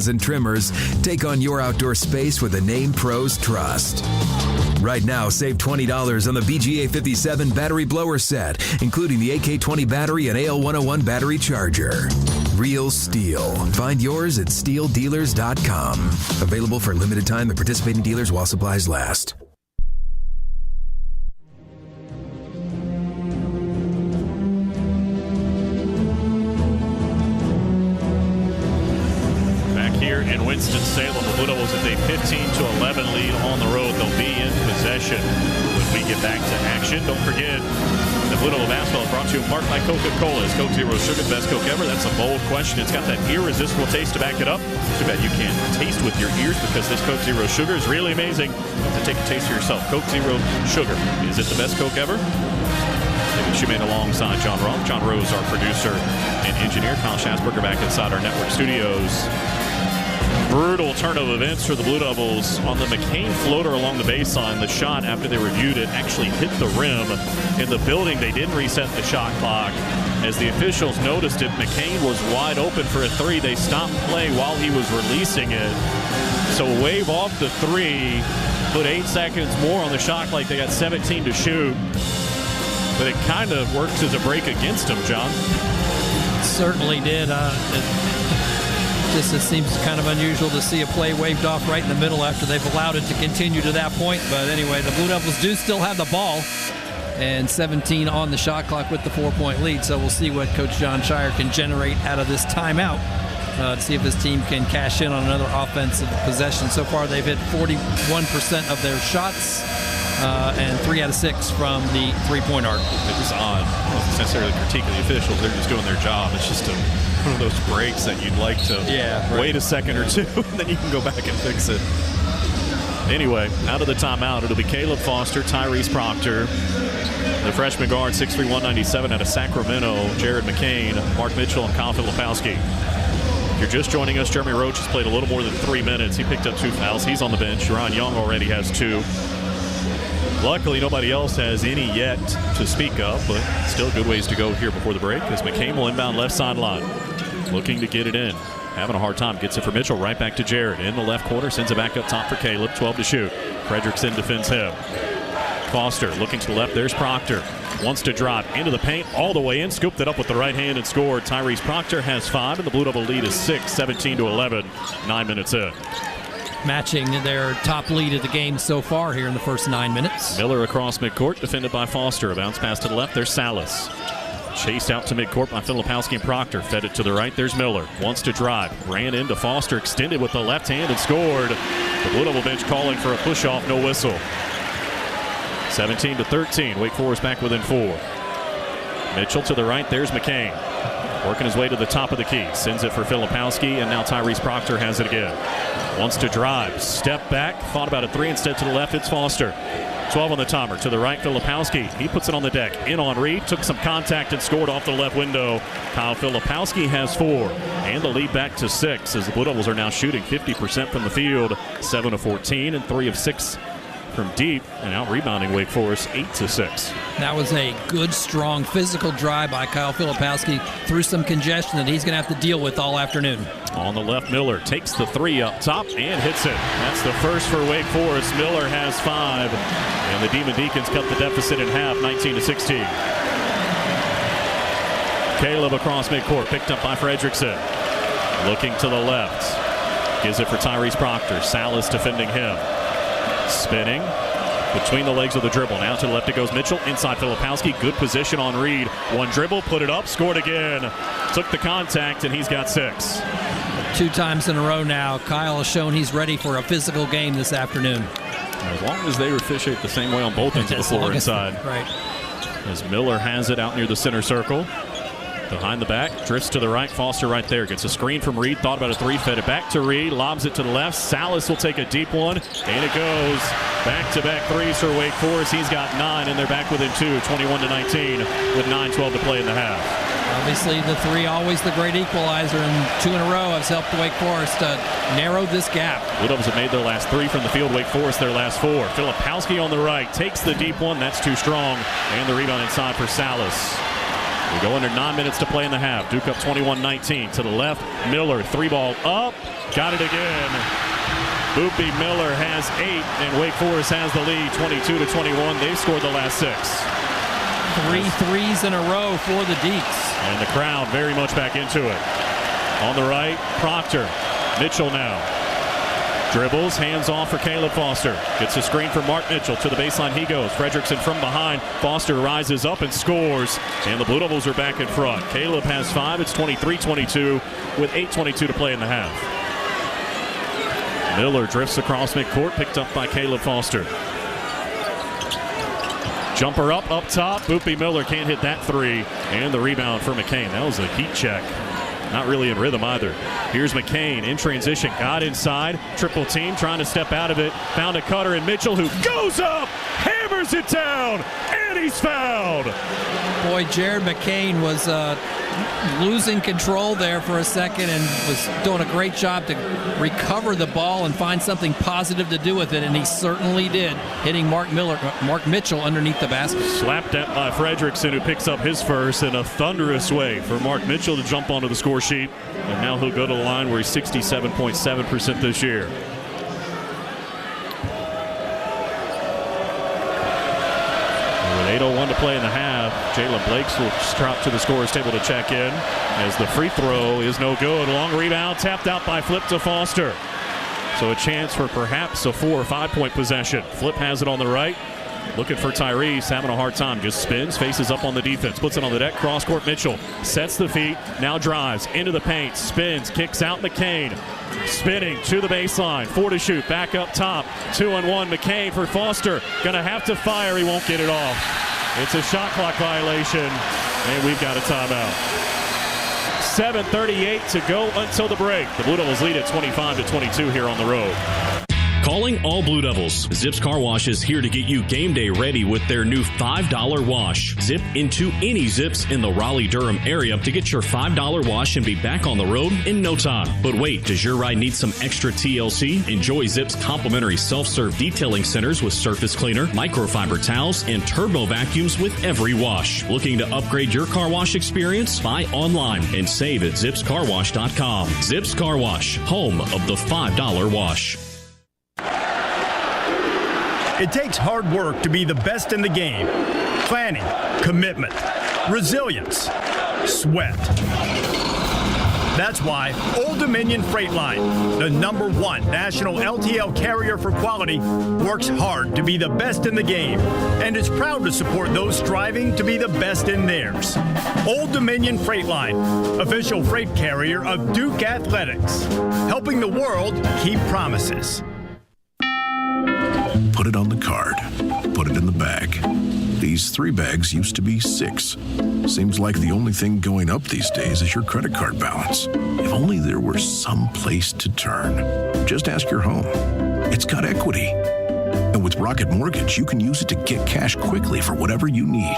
and trimmers, take on your outdoor space with a name pros trust. Right now, save $20 on the BGA 57 battery blower set, including the AK-20 battery and AL101 battery charger. Real STIHL. Find yours at stihldealers.com. Available for a limited time at participating dealers while supplies last. In Winston-Salem, the Blue Devils with a 15-11 lead on the road. They'll be in possession when we get back to action. Don't forget, the Blue Devil basketball is brought to you in part by Coca-Cola. Is Coke Zero Sugar the best Coke ever? That's a bold question. It's got that irresistible taste to back it up. Too bad you can't taste with your ears because this Coke Zero Sugar is really amazing. So take a taste for yourself. Coke Zero Sugar. Is it the best Coke ever? David Shumate alongside John Roth. John Rose, our producer and engineer. Kyle Schatzberger back inside our network studios. Brutal turn of events for the Blue Devils on the McCain floater along the baseline. The shot, after they reviewed it, actually hit the rim. In the building, they didn't reset the shot clock. As the officials noticed it, McCain was wide open for a three. They stopped play while he was releasing it. So wave off the three, put 8 seconds more on the shot clock. They got 17 to shoot. But it kind of works as a break against him, John. Certainly did. It seems kind of unusual to see a play waved off right in the middle after they've allowed it to continue to that point. But anyway, the Blue Devils do still have the ball, and 17 on the shot clock with the 4-point lead. So we'll see what Coach John Shire can generate out of this timeout to see if his team can cash in on another offensive possession. So far, they've hit 41% of their shots and 3 out of 6 from the three-point arc. It was odd. I don't know if it's necessarily critiquing the officials. They're just doing their job. It's just one of those breaks that you'd like to wait a second or two, and then you can go back and fix it. Anyway, out of the timeout, it'll be Caleb Foster, Tyrese Proctor, the freshman guard, 6'3", 197 out of Sacramento, Jared McCain, Mark Mitchell, and Kyle Filipowski. If you're just joining us, Jeremy Roach has played a little more than 3 minutes. He picked up 2 fouls. He's on the bench. Ron Young already has 2. Luckily, nobody else has any yet to speak of, but still good ways to go here before the break as McCain will inbound left sideline. Looking to get it in. Having a hard time. Gets it for Mitchell. Right back to Jared. In the left corner. Sends it back up top for Caleb. 12 to shoot. Fredrickson defends him. Foster looking to the left. There's Proctor. Wants to drop into the paint. All the way in. Scooped it up with the right hand and scored. Tyrese Proctor has 5, and the Blue Devil lead is 6, 17-11. 9 minutes in. Matching their top lead of the game so far here in the first 9 minutes. Miller across midcourt. Defended by Foster. A bounce pass to the left. There's Salas. Chased out to midcourt by Filipowski and Proctor. Fed it to the right. There's Miller. Wants to drive. Ran into Foster. Extended with the left hand and scored. The Blue Devil bench calling for a push-off. No whistle. 17-13. Wake Forest back within 4. Mitchell to the right. There's McCain. Working his way to the top of the key. Sends it for Filipowski, and now Tyrese Proctor has it again. Wants to drive. Step back. Thought about a 3 instead to the left. It's Foster. 12 on the timer. To the right, Filipowski. He puts it on the deck. In on Reed. Took some contact and scored off the left window. Kyle Filipowski has 4. And the lead back to 6 as the Blue Devils are now shooting 50% from the field. 7 of 14 and 3 of 6 from deep. And out rebounding Wake Forest 8-6. That was a good, strong, physical drive by Kyle Filipowski through some congestion that he's going to have to deal with all afternoon. On the left, Miller takes the 3 up top and hits it. That's the first for Wake Forest. Miller has 5. And the Demon Deacons cut the deficit in half, 19-16. Caleb across midcourt, picked up by Fredrickson. Looking to the left. Gives it for Tyrese Proctor. Salas defending him. Spinning between the legs of the dribble. Now to the left it goes Mitchell. Inside Filipowski. Good position on Reed. One dribble, put it up, scored again. Took the contact, and he's got 6. 2 times in a row now. Kyle has shown he's ready for a physical game this afternoon. As long as they officiate the same way on both ends of the floor inside. Right. As Miller has it out near the center circle. Behind the back, drifts to the right. Foster right there. Gets a screen from Reed. Thought about a 3. Fed it back to Reed. Lobs it to the left. Salas will take a deep one. And it goes. Back-to-back 3s for Wake Forest. He's got 9, and they're back within 2, 21-19, with 9:12 to play in the half. Obviously, the 3 always the great equalizer, and 2 in a row has helped Wake Forest narrow this gap. Blue Devils have made their last 3 from the field. Wake Forest their last 4. Filipowski on the right takes the deep one. That's too strong. And the rebound inside for Salas. We go under 9 minutes to play in the half. Duke up 21-19. To the left, Miller, 3-ball up. Got it again. Boopy Miller has 8, and Wake Forest has the lead, 22-21. They've scored the last 6. 3 threes in a row for the Deeks. And the crowd very much back into it. On the right, Proctor. Mitchell now. Dribbles, hands off for Caleb Foster. Gets a screen for Mark Mitchell. To the baseline he goes. Fredrickson from behind. Foster rises up and scores. And the Blue Devils are back in front. Caleb has 5. It's 23-22 with 8:22 to play in the half. Miller drifts across midcourt, picked up by Caleb Foster. Jumper up top. Boopy Miller can't hit that 3. And the rebound for McCain. That was a heat check. Not really in rhythm either. Here's McCain in transition. Got inside. Triple team trying to step out of it. Found a cutter in Mitchell who goes up, hammers it down, and he's fouled. Boy, Jared McCain was losing control there for a second and was doing a great job to recover the ball and find something positive to do with it, and he certainly did, hitting Mark Mitchell underneath the basket. Slapped at by Fredrickson, who picks up his first in a thunderous way for Mark Mitchell to jump onto the score sheet, and now he'll go to the line where he's 67.7% this year. With 8:01 to play in the half, Jalen Blakes will drop to the scorer's table to check in as the free throw is no good. Long rebound tapped out by Flip to Foster. So a chance for perhaps a 4 or 5 point possession. Flip has it on the right. Looking for Tyrese, having a hard time. Just spins, faces up on the defense, puts it on the deck. Cross court, Mitchell sets the feet, now drives into the paint, spins, kicks out McCain. Spinning to the baseline, 4 to shoot, back up top, 2-on-1. McCain for Foster, gonna have to fire, he won't get it off. It's a shot clock violation, and we've got a timeout. 7:38 to go until the break. The Blue Devils lead at 25-22 here on the road. Calling all Blue Devils. Zips Car Wash is here to get you game day ready with their new $5 wash. Zip into any Zips in the Raleigh-Durham area to get your $5 wash and be back on the road in no time. But wait, does your ride need some extra TLC? Enjoy Zips complimentary self-serve detailing centers with surface cleaner, microfiber towels, and turbo vacuums with every wash. Looking to upgrade your car wash experience? Buy online and save at zipscarwash.com. Zips Car Wash, home of the $5 wash. It takes hard work to be the best in the game. Planning, commitment, resilience, sweat. That's why Old Dominion Freight Line, the #1 national LTL carrier for quality, works hard to be the best in the game and is proud to support those striving to be the best in theirs. Old Dominion Freight Line, official freight carrier of Duke Athletics, helping the world keep promises. Put it on the card. Put it in the bag. These 3 bags used to be 6. Seems like the only thing going up these days is your credit card balance. If only there were some place to turn. Just ask your home. It's got equity. And with Rocket Mortgage, you can use it to get cash quickly for whatever you need.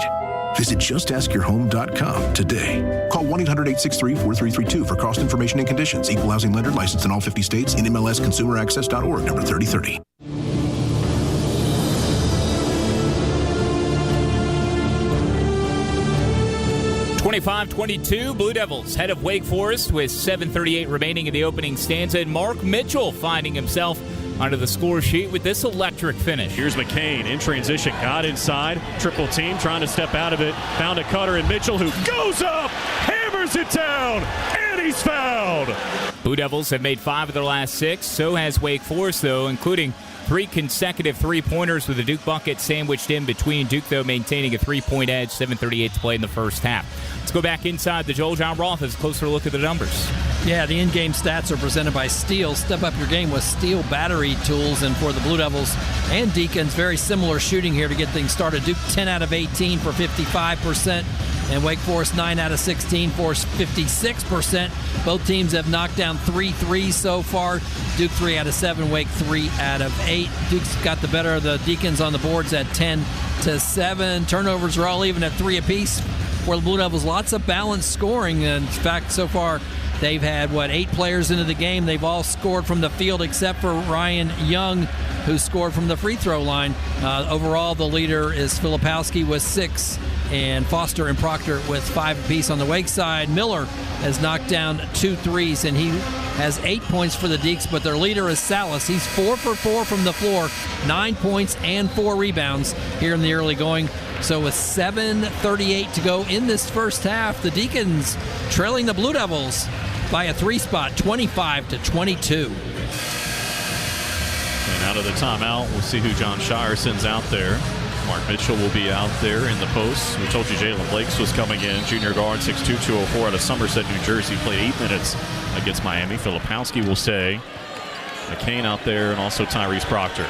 Visit justaskyurhome.com today. Call 1-800-863-4332 for cost information and conditions. Equal housing lender licensed in all 50 states. NMLSconsumeraccess.org, number 3030. 25-22, Blue Devils head of Wake Forest with 7:38 remaining in the opening stanza. And Mark Mitchell finding himself onto the score sheet with this electric finish. Here's McCain in transition, got inside, triple team trying to step out of it, found a cutter in Mitchell who goes up, hammers it down, and he's fouled. Blue Devils have made 5 of their last 6. So has Wake Forest, though, including 3 consecutive three-pointers with a Duke bucket sandwiched in between. Duke, though, maintaining a 3-point edge, 7:38 to play in the first half. Let's go back inside the Joel John Roth as a closer look at the numbers. Yeah, the in-game stats are presented by Steel. Step up your game with Steel battery tools. And for the Blue Devils and Deacons, very similar shooting here to get things started. Duke 10 out of 18 for 55%. And Wake Forest 9 out of 16 for 56%. Both teams have knocked down 3 threes so far. Duke 3 out of 7, Wake 3 out of 8. Duke's got the better of the Deacons on the boards at 10-7. Turnovers are all even at 3 apiece. For the Blue Devils, lots of balanced scoring. In fact, so far they've had, 8 players into the game. They've all scored from the field except for Ryan Young, who scored from the free throw line. Overall, the leader is Filipowski with 6. and Foster and Proctor with 5 apiece. On the Wake side, Miller has knocked down 2 threes, and he has 8 points for the Deacs, but their leader is Salas. He's 4 for 4 from the floor, 9 points and 4 rebounds here in the early going. So with 7:38 to go in this first half, the Deacons trailing the Blue Devils by a 3 spot, 25-22. And out of the timeout, we'll see who John Shire sends out there. Mark Mitchell will be out there in the post. We told you Jalen Blakes was coming in. Junior guard, 6'2", 204 out of Somerset, New Jersey. Played 8 minutes against Miami. Filipowski will stay. McCain out there, and also Tyrese Proctor.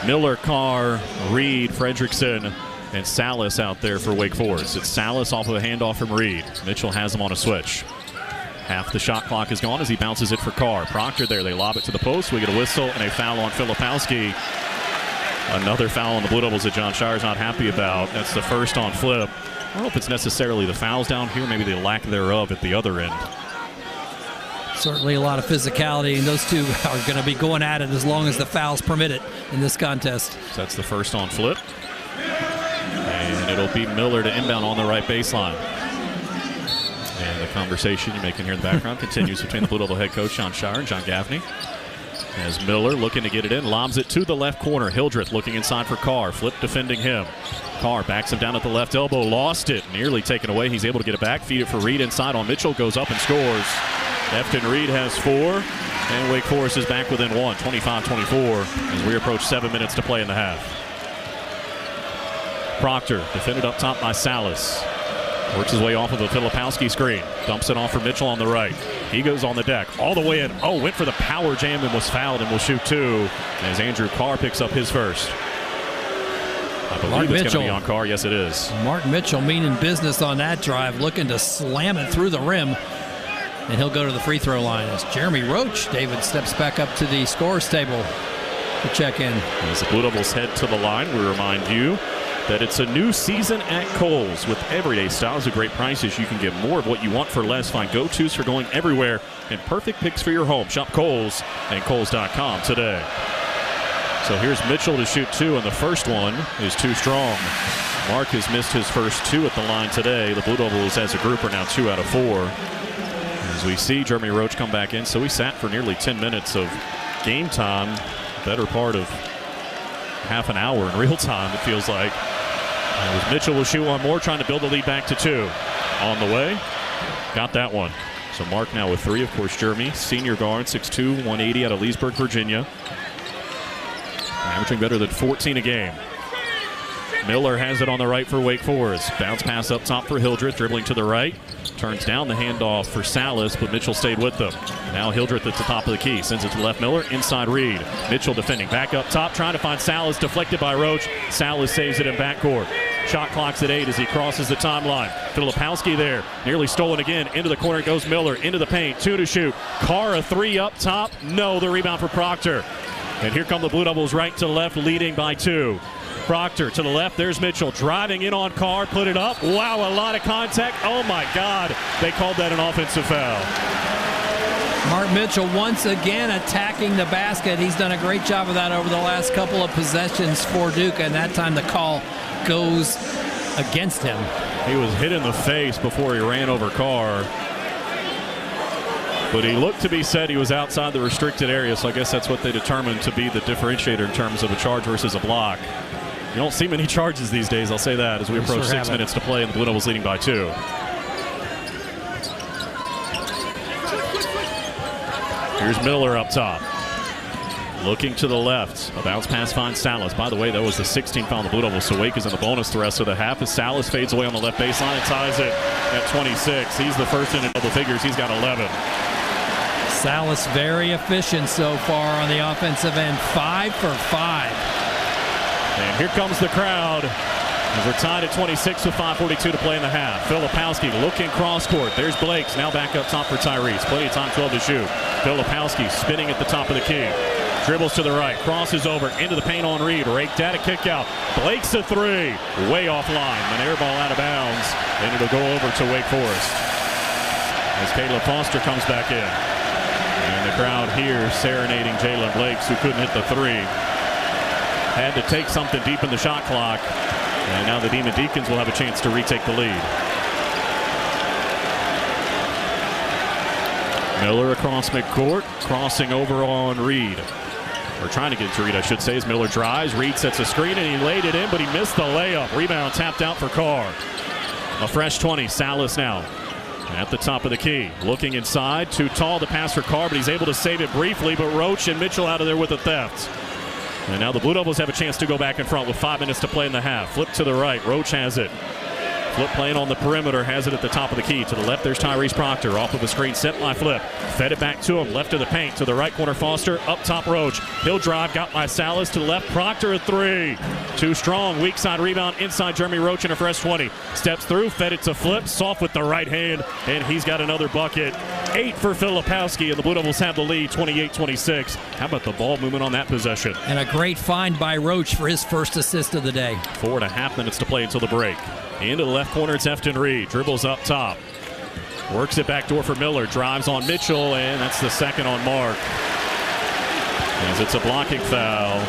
Miller, Carr, Reed, Fredrickson, and Salas out there for Wake Forest. It's Salas off of a handoff from Reed. Mitchell has him on a switch. Half the shot clock is gone as he bounces it for Carr. Proctor there. They lob it to the post. We get a whistle and a foul on Filipowski. Another foul on the Blue Devils that John Shire's not happy about. That's the first on Flip. I don't know if it's necessarily the fouls down here, maybe the lack thereof at the other end. Certainly a lot of physicality, and those two are going to be going at it as long as the fouls permit it in this contest. So that's the first on Flip. And it'll be Miller to inbound on the right baseline. And the conversation you may can hear in the background continues between the Blue Devil head coach John Shire and John Gaffney. As Miller looking to get it in, lobs it to the left corner. Hildreth looking inside for Carr. Flip defending him. Carr backs him down at the left elbow. Lost it. Nearly taken away. He's able to get it back. Feed it for Reed inside on Mitchell. Goes up and scores. Efton Reed has 4. And Wake Forest is back within 1. 25-24 as we approach 7 minutes to play in the half. Proctor defended up top by Salas. Works his way off of a Filipowski screen. Dumps it off for Mitchell on the right. He goes on the deck. All the way in. Oh, went for the power jam and was fouled and will shoot 2. As Andrew Carr picks up his first. I believe it's going to be on Carr. Yes, it is. Mark Mitchell meaning business on that drive, looking to slam it through the rim. And he'll go to the free throw line as Jeremy Roach, David, steps back up to the scorer's table to check in. As the Blue Devils head to the line, we remind you that it's a new season at Kohl's. With everyday styles at great prices, you can get more of what you want for less. Find go-tos for going everywhere and perfect picks for your home. Shop Kohl's and Kohl's.com today. So here's Mitchell to shoot 2, and the first one is too strong. Mark has missed his first 2 at the line today. The Blue Devils as a group are now 2 out of 4. As we see Jeremy Roach come back in, so he sat for nearly 10 minutes of game time, better part of half an hour in real time, it feels like. As Mitchell will shoot one more, trying to build the lead back to 2. On the way, got that one. So Mark now with 3. Of course, Jeremy, senior guard, 6'2", 180 out of Leesburg, Virginia. Averaging better than 14 a game. Miller has it on the right for Wake Forest. Bounce pass up top for Hildreth, dribbling to the right. Turns down the handoff for Salas, but Mitchell stayed with them. Now Hildreth at the top of the key. Sends it to left Miller, inside Reed. Mitchell defending, back up top, trying to find Salas, deflected by Roach. Salas saves it in backcourt. Shot clock's at 8 as he crosses the timeline. Filipowski there, nearly stolen again. Into the corner goes Miller, into the paint, 2 to shoot. Carr a 3 up top. No, the rebound for Proctor. And here come the Blue Devils right to left, leading by 2. Proctor to the left. There's Mitchell driving in on Carr. Put it up. Wow, a lot of contact. Oh, my God. They called that an offensive foul. Mark Mitchell once again attacking the basket. He's done a great job of that over the last couple of possessions for Duke, and that time the call goes against him. He was hit in the face before he ran over Carr. But he looked to be said he was outside the restricted area, so I guess that's what they determined to be the differentiator in terms of a charge versus a block. You don't see many charges these days, I'll say that, as we approach 6 minutes to play and the Blue Devils leading by 2. Here's Miller up top. Looking to the left. A bounce pass finds Salas. By the way, that was the 16th foul on the Blue Devils, so Wake is in the bonus the rest of the half as Salas fades away on the left baseline and ties it at 26. He's the first in double figures. He's got 11. Salas very efficient so far on the offensive end. 5 for 5. And here comes the crowd as we're tied at 26 with 5:42 to play in the half. Filipowski looking cross court. There's Blakes now back up top for Tyrese. Plenty of time, 12 to shoot. Filipowski spinning at the top of the key. Dribbles to the right, crosses over into the paint on Reed. Raked at a kick out. Blakes a 3. Way offline. An air ball out of bounds. And it'll go over to Wake Forest as Caleb Foster comes back in. And the crowd here serenading Jalen Blakes, who couldn't hit the 3. Had to take something deep in the shot clock. And now the Demon Deacons will have a chance to retake the lead. Miller across midcourt, crossing over on Reed. Or trying to get to Reed, I should say, as Miller drives. Reed sets a screen, and he laid it in, but he missed the layup. Rebound tapped out for Carr. A fresh 20, Salas now at the top of the key. Looking inside, too tall to pass for Carr, but he's able to save it briefly, but Roach and Mitchell out of there with a theft. And now the Blue Devils have a chance to go back in front with 5 minutes to play in the half. Flip to the right, Roach has it. Flip playing on the perimeter, has it at the top of the key. To the left, there's Tyrese Proctor. Off of a screen, set by Flip. Fed it back to him, left of the paint. To the right corner, Foster. Up top, Roach. He'll drive, got by Salas. To the left, Proctor, a three. Too strong, weak side rebound. Inside, Jeremy Roach in a fresh 20. Steps through, fed it to Flip. Soft with the right hand, and he's got another bucket. 8 for Filipowski, and the Blue Devils have the lead, 28-26. How about the ball movement on that possession? And a great find by Roach for his first assist of the day. 4.5 minutes to play until the break. Into the left corner, it's Efton Reed. Dribbles up top. Works it back door for Miller. Drives on Mitchell, and that's the second on Mark. As it's a blocking foul.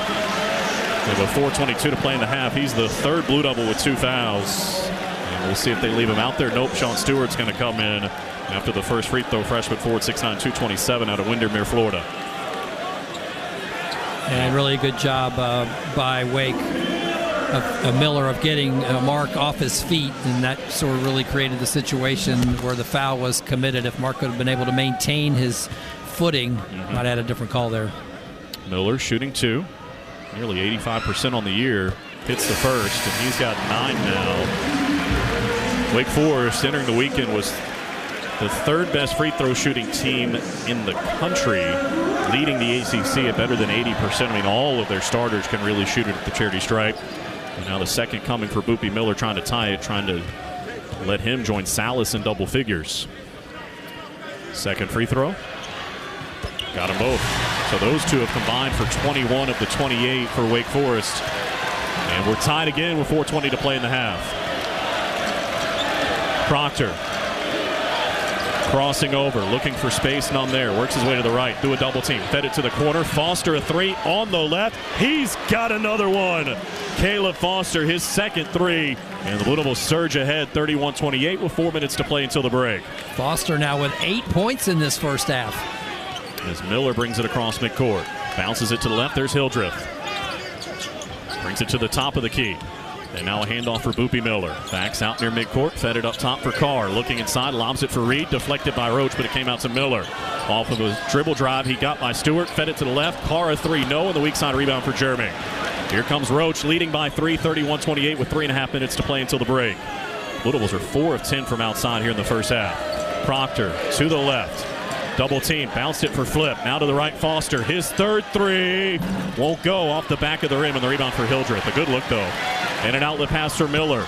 With 4:22 to play in the half, he's the third Blue Devil with 2 fouls. And we'll see if they leave him out there. Nope, Sean Stewart's going to come in after the first free throw. Freshman forward, 6'9", 227 out of Windermere, Florida. And really good job by Wake. Of Miller of getting Mark off his feet, and that sort of really created the situation where the foul was committed. If Mark could have been able to maintain his footing, might have had a different call there. Miller shooting 2, nearly 85% on the year. Hits the first, and he's got 9 now. Wake Forest entering the weekend was the third best free throw shooting team in the country, leading the ACC at better than 80%. I mean, all of their starters can really shoot it at the charity stripe. And now the second coming for Boopy Miller, trying to tie it, trying to let him join Salas in double figures. Second free throw. Got them both. So those two have combined for 21 of the 28 for Wake Forest. And we're tied again with 4:20 to play in the half. Proctor. Crossing over, looking for space, none there. Works his way to the right, through a double team. Fed it to the corner. Foster, a 3 on the left. He's got another one. Caleb Foster, his second 3. And the Blue Devils surge ahead, 31-28 with 4 minutes to play until the break. Foster now with 8 points in this first half. As Miller brings it across midcourt. Bounces it to the left, there's Hildreth. Brings it to the top of the key. And now a handoff for Boopy Miller. Backs out near midcourt, fed it up top for Carr. Looking inside, lobs it for Reed, deflected by Roach, but it came out to Miller. Off of a dribble drive, he got by Stewart, fed it to the left. Carr a 3, no, and the weak side rebound for Jeremy. Here comes Roach, leading by 3, 31-28 with 3.5 minutes to play until the break. Blue Devils are 4 of 10 from outside here in the first half. Proctor to the left. Double team, bounced it for Flip. Now to the right, Foster. His third 3 won't go, off the back of the rim, and the rebound for Hildreth. A good look, though. And an outlet pass for Miller.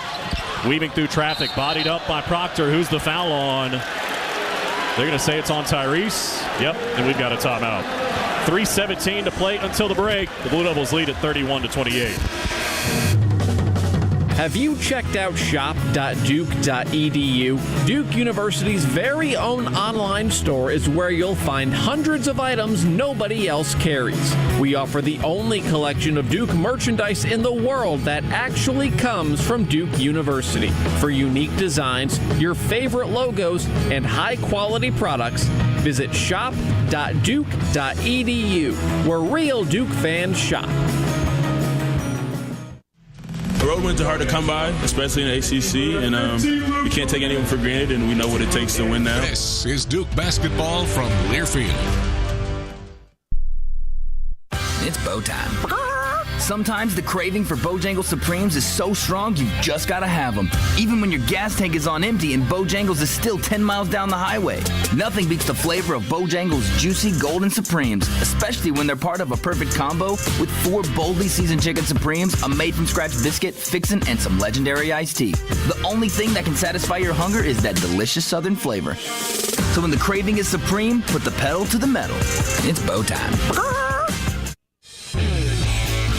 Weaving through traffic, bodied up by Proctor. Who's the foul on? They're going to say it's on Tyrese. Yep, and we've got a timeout. 3:17 to play until the break. The Blue Devils lead at 31-28. Have you checked out shop.duke.edu? Duke University's very own online store is where you'll find hundreds of items nobody else carries. We offer the only collection of Duke merchandise in the world that actually comes from Duke University. For unique designs, your favorite logos, and high-quality products, visit shop.duke.edu, where real Duke fans shop. Road wins are hard to come by, especially in the ACC, and you can't take anyone for granted, and we know what it takes to win now. This is Duke basketball from Learfield. It's bow time. Sometimes the craving for Bojangles Supremes is so strong you just gotta have them. Even when your gas tank is on empty and Bojangles is still 10 miles down the highway. Nothing beats the flavor of Bojangles Juicy Golden Supremes, especially when they're part of a perfect combo with 4 boldly seasoned chicken Supremes, a made-from-scratch biscuit, fixin', and some legendary iced tea. The only thing that can satisfy your hunger is that delicious southern flavor. So when the craving is supreme, put the pedal to the metal. It's bow time.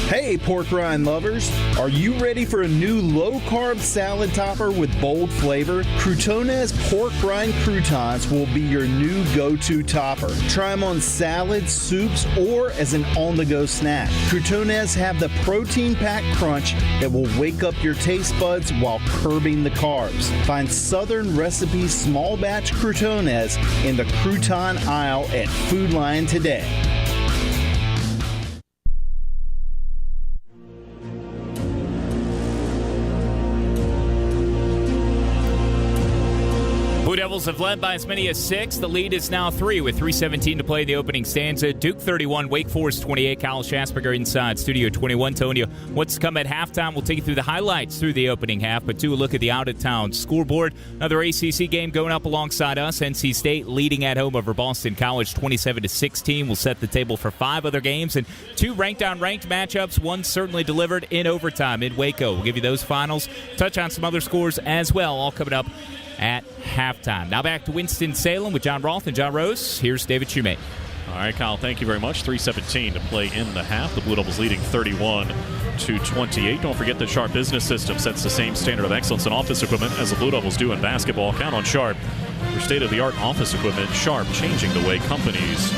Hey, pork rind lovers! Are you ready for a new low-carb salad topper with bold flavor? Croutonez pork rind croutons will be your new go-to topper. Try them on salads, soups, or as an on-the-go snack. Croutonez have the protein-packed crunch that will wake up your taste buds while curbing the carbs. Find Southern Recipe small batch Croutonez in the crouton aisle at Food Lion today. Blue Devils have led by as many as 6. The lead is now 3 with 3:17 to play in the opening stanza. Duke 31, Wake Forest 28. Kyle Schasberger inside Studio 21. Telling you what's to come at halftime. We'll take you through the highlights through the opening half, but do a look at the out-of-town scoreboard. Another ACC game going up alongside us. NC State leading at home over Boston College 27-16. Will set the table for 5 other games and 2 ranked-on-ranked matchups. One certainly delivered in overtime in Waco. We'll give you those finals. Touch on some other scores as well, all coming up at halftime. Now back to Winston-Salem with John Roth and John Rose. Here's David Shoemate. All right, Kyle, thank you very much. 3:17 to play in the half. The Blue Devils leading 31-28. Don't forget that Sharp Business System sets the same standard of excellence in office equipment as the Blue Devils do in basketball. Count on Sharp for state-of-the-art office equipment. Sharp, changing the way companies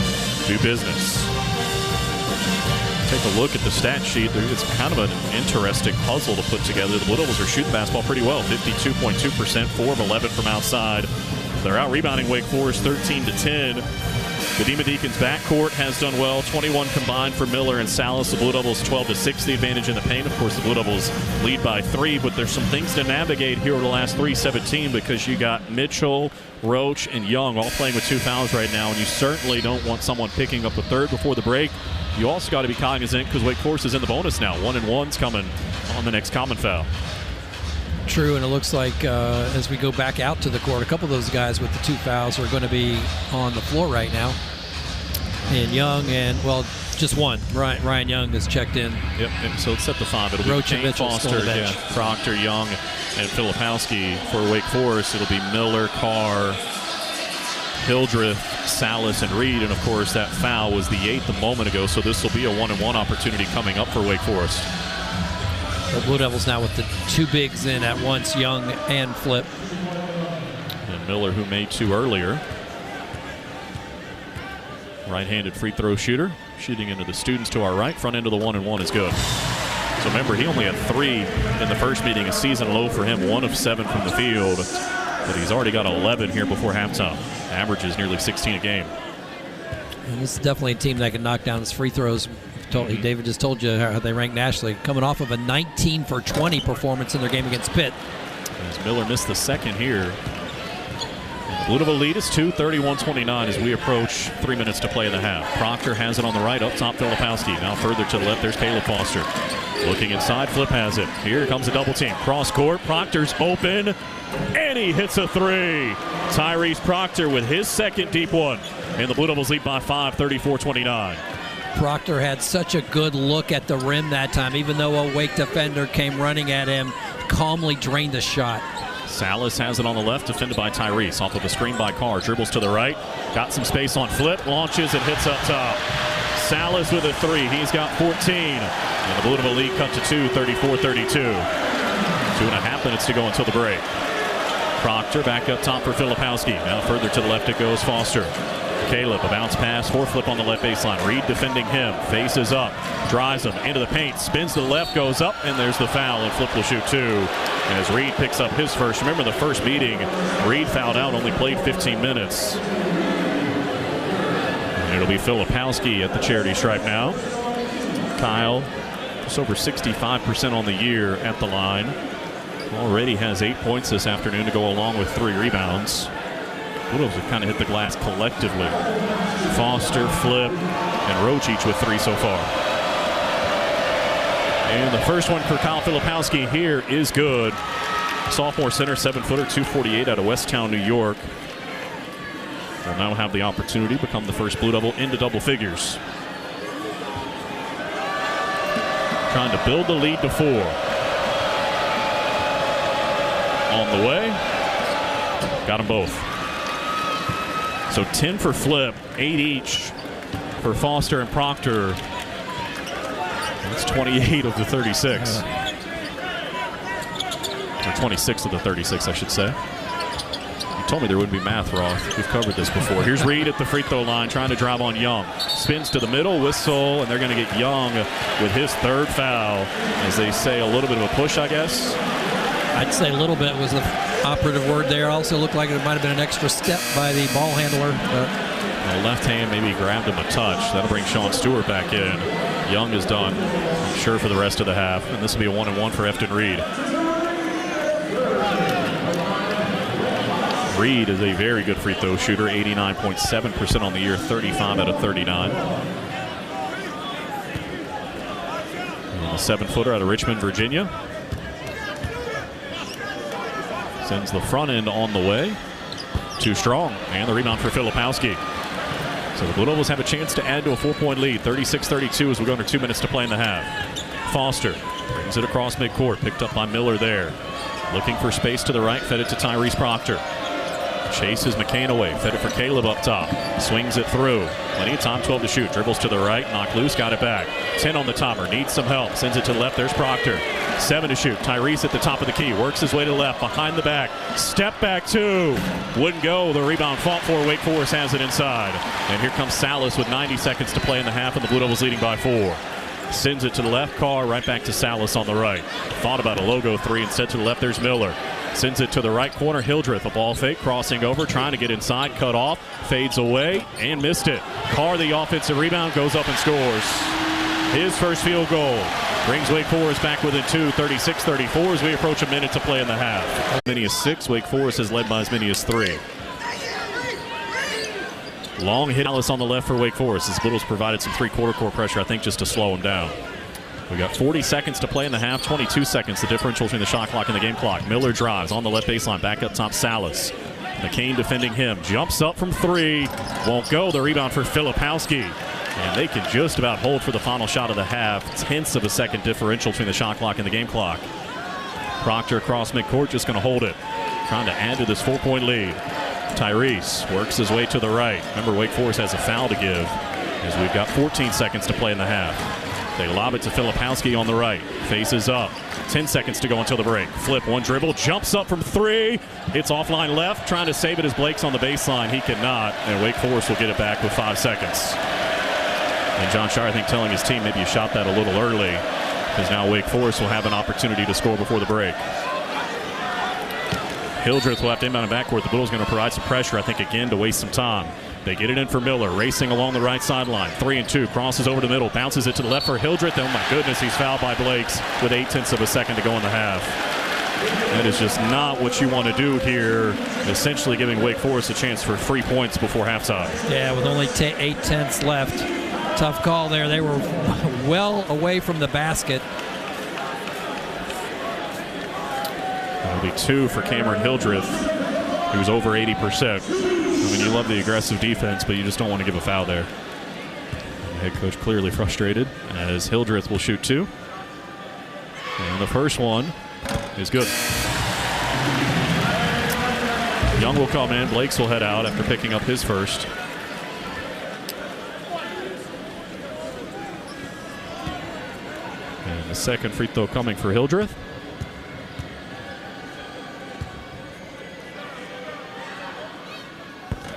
do business. Take a look at the stat sheet. It's kind of an interesting puzzle to put together. The Blue Devils are shooting basketball pretty well, 52.2%, 4 of 11 from outside. They're out-rebounding Wake Forest 13-10. The Deacons backcourt has done well, 21 combined for Miller and Salas. The Blue Devils 12-6, the advantage in the paint. Of course, the Blue Devils lead by 3, but there's some things to navigate here over the last 3:17 because you got Mitchell, Roach, and Young all playing with 2 fouls right now, and you certainly don't want someone picking up the third before the break. You also got to be cognizant because Wake Forest is in the bonus now. 1-and-1's coming on the next common foul. True, and it looks like as we go back out to the court, a couple of those guys with the 2 fouls are going to be on the floor right now. And Young and, well, just one. Ryan Young has checked in. Yep, and so let's set the 5. It'll Roach be and Mitchell Foster, Proctor, Young, and Filipowski for Wake Forest. It'll be Miller, Carr, Hildreth, Salas, and Reed. And, of course, that foul was the 8th a moment ago, so this will be a 1-and-1 opportunity coming up for Wake Forest. The Blue Devils now with the 2 bigs in at once, Young and Flip. And Miller, who made 2 earlier. Right-handed free throw shooter. Shooting into the students to our right. Front end of the 1-and-1 is good. So remember, he only had 3 in the first meeting. A season low for him. 1 of 7 from the field. But he's already got 11 here before halftime. Averages nearly 16 a game. And this is definitely a team that can knock down his free throws. David just told you how they rank nationally. Coming off of a 19 for 20 performance in their game against Pitt. As Miller missed the second here. And the Blue Devil lead is 2, 31-29 as we approach 3 minutes to play in the half. Proctor has it on the right, up top Filipowski. Now further to the left, there's Caleb Foster. Looking inside, Flip has it. Here comes a double team. Cross court, Proctor's open, and he hits a 3. Tyrese Proctor with his second deep one. And the Blue Devils lead by 5, 34-29. Proctor had such a good look at the rim that time, even though a Wake defender came running at him, calmly drained the shot. Salas has it on the left, defended by Tyrese. Off of a screen by Carr, dribbles to the right, got some space on Flip, launches and hits up top. Salas with a 3, he's got 14. And the Blue Devil lead cut to 2, 34-32. 2.5 minutes to go until the break. Proctor back up top for Filipowski. Now further to the left it goes Foster. Caleb, a bounce pass for Flip on the left baseline. Reed defending him, faces up, drives him into the paint, spins to the left, goes up, and there's the foul, and Flip will shoot 2. As Reed picks up his first. Remember the first meeting, Reed fouled out, only played 15 minutes. And it'll be Filipowski at the charity stripe now. Kyle, just over 65% on the year at the line. Already has 8 points this afternoon to go along with 3 rebounds. Blue Devils have kind of hit the glass collectively. Foster, Flip, and Roach each with 3 so far. And the first one for Kyle Filipowski here is good. Sophomore center, 7-footer, 248 out of Westtown, New York. Will now have the opportunity to become the first Blue Devil into double figures. Trying to build the lead to 4. On the way. Got them both. So 10 for Flip, 8 each for Foster and Proctor. That's 28 of the 36. Or 26 of the 36, I should say. You told me there wouldn't be math, Roth. We've covered this before. Here's Reed at the free throw line trying to drive on Young. Spins to the middle, whistle, and they're going to get Young with his third foul. As they say, a little bit of a push, I guess. I'd say a little bit was the operative word there. Also looked like it might have been an extra step by the ball handler. The left hand maybe grabbed him a touch. That'll bring Sean Stewart back in. Young is done, I'm sure, for the rest of the half. And this will be a 1-and-1 for Efton Reed. Reed is a very good free throw shooter, 89.7% on the year, 35 out of 39. And a 7-footer out of Richmond, Virginia. Sends the front end on the way. Too strong. And the rebound for Filipowski. So the Blue Devils have a chance to add to a 4-point lead. 36-32 as we go under 2 minutes to play in the half. Foster brings it across midcourt. Picked up by Miller there. Looking for space to the right. Fed it to Tyrese Proctor. Chases McCain away. Fed it for Caleb up top. Swings it through. Plenty of time, 12 to shoot. Dribbles to the right. Knocked loose. Got it back. 10 on the topper. Needs some help. Sends it to the left. There's Proctor. 7 to shoot. Tyrese at the top of the key. Works his way to the left. Behind the back. Step back 2. Wouldn't go. The rebound fought for. Wake Forest has it inside. And here comes Salas with 90 seconds to play in the half, and the Blue Devils leading by 4. Sends it to the left. Carr right back to Salas on the right. Thought about a logo 3. Instead to the left. There's Miller. Sends it to the right corner. Hildreth, a ball fake, crossing over, trying to get inside, cut off, fades away, and missed it. Carr, the offensive rebound, goes up and scores. His first field goal brings Wake Forest back within 2, 36-34 as we approach a minute to play in the half. As many as 6, Wake Forest has led by as many as 3. Long hit Alice on the left for Wake Forest as Blue Devils provided some three-quarter court pressure, I think, just to slow him down. We got 40 seconds to play in the half, 22 seconds, the differential between the shot clock and the game clock. Miller drives on the left baseline, back up top, Salas. McCain defending him, jumps up from 3, won't go. The rebound for Filipowski. And they can just about hold for the final shot of the half. Tenths of a second differential between the shot clock and the game clock. Proctor across midcourt, just going to hold it. Trying to add to this 4-point lead. Tyrese works his way to the right. Remember, Wake Forest has a foul to give as we've got 14 seconds to play in the half. They lob it to Filipowski on the right. Faces up. 10 seconds to go until the break. Flip, one dribble, jumps up from 3. It's offline left, trying to save it as Blake's on the baseline. He cannot, and Wake Forest will get it back with 5 seconds. And John Shire, I think, telling his team maybe you shot that a little early, because now Wake Forest will have an opportunity to score before the break. Hildreth will have to inbound and backcourt. The Bulls going to provide some pressure, I think, again, to waste some time. They get it in for Miller, racing along the right sideline. 3 and 2, crosses over the middle, bounces it to the left for Hildreth. Oh my goodness, he's fouled by Blakes with 0.8 of a second to go in the half. That is just not what you want to do here, essentially giving Wake Forest a chance for 3 points before halftime. Yeah, with only 0.8 left. Tough call there. They were well away from the basket. That'll be 2 for Cameron Hildreth. He was over 80%. I mean, you love the aggressive defense, but you just don't want to give a foul there. The head coach clearly frustrated as Hildreth will shoot 2. And the first one is good. Young will come in. Blakes will head out after picking up his first. And the second free throw coming for Hildreth.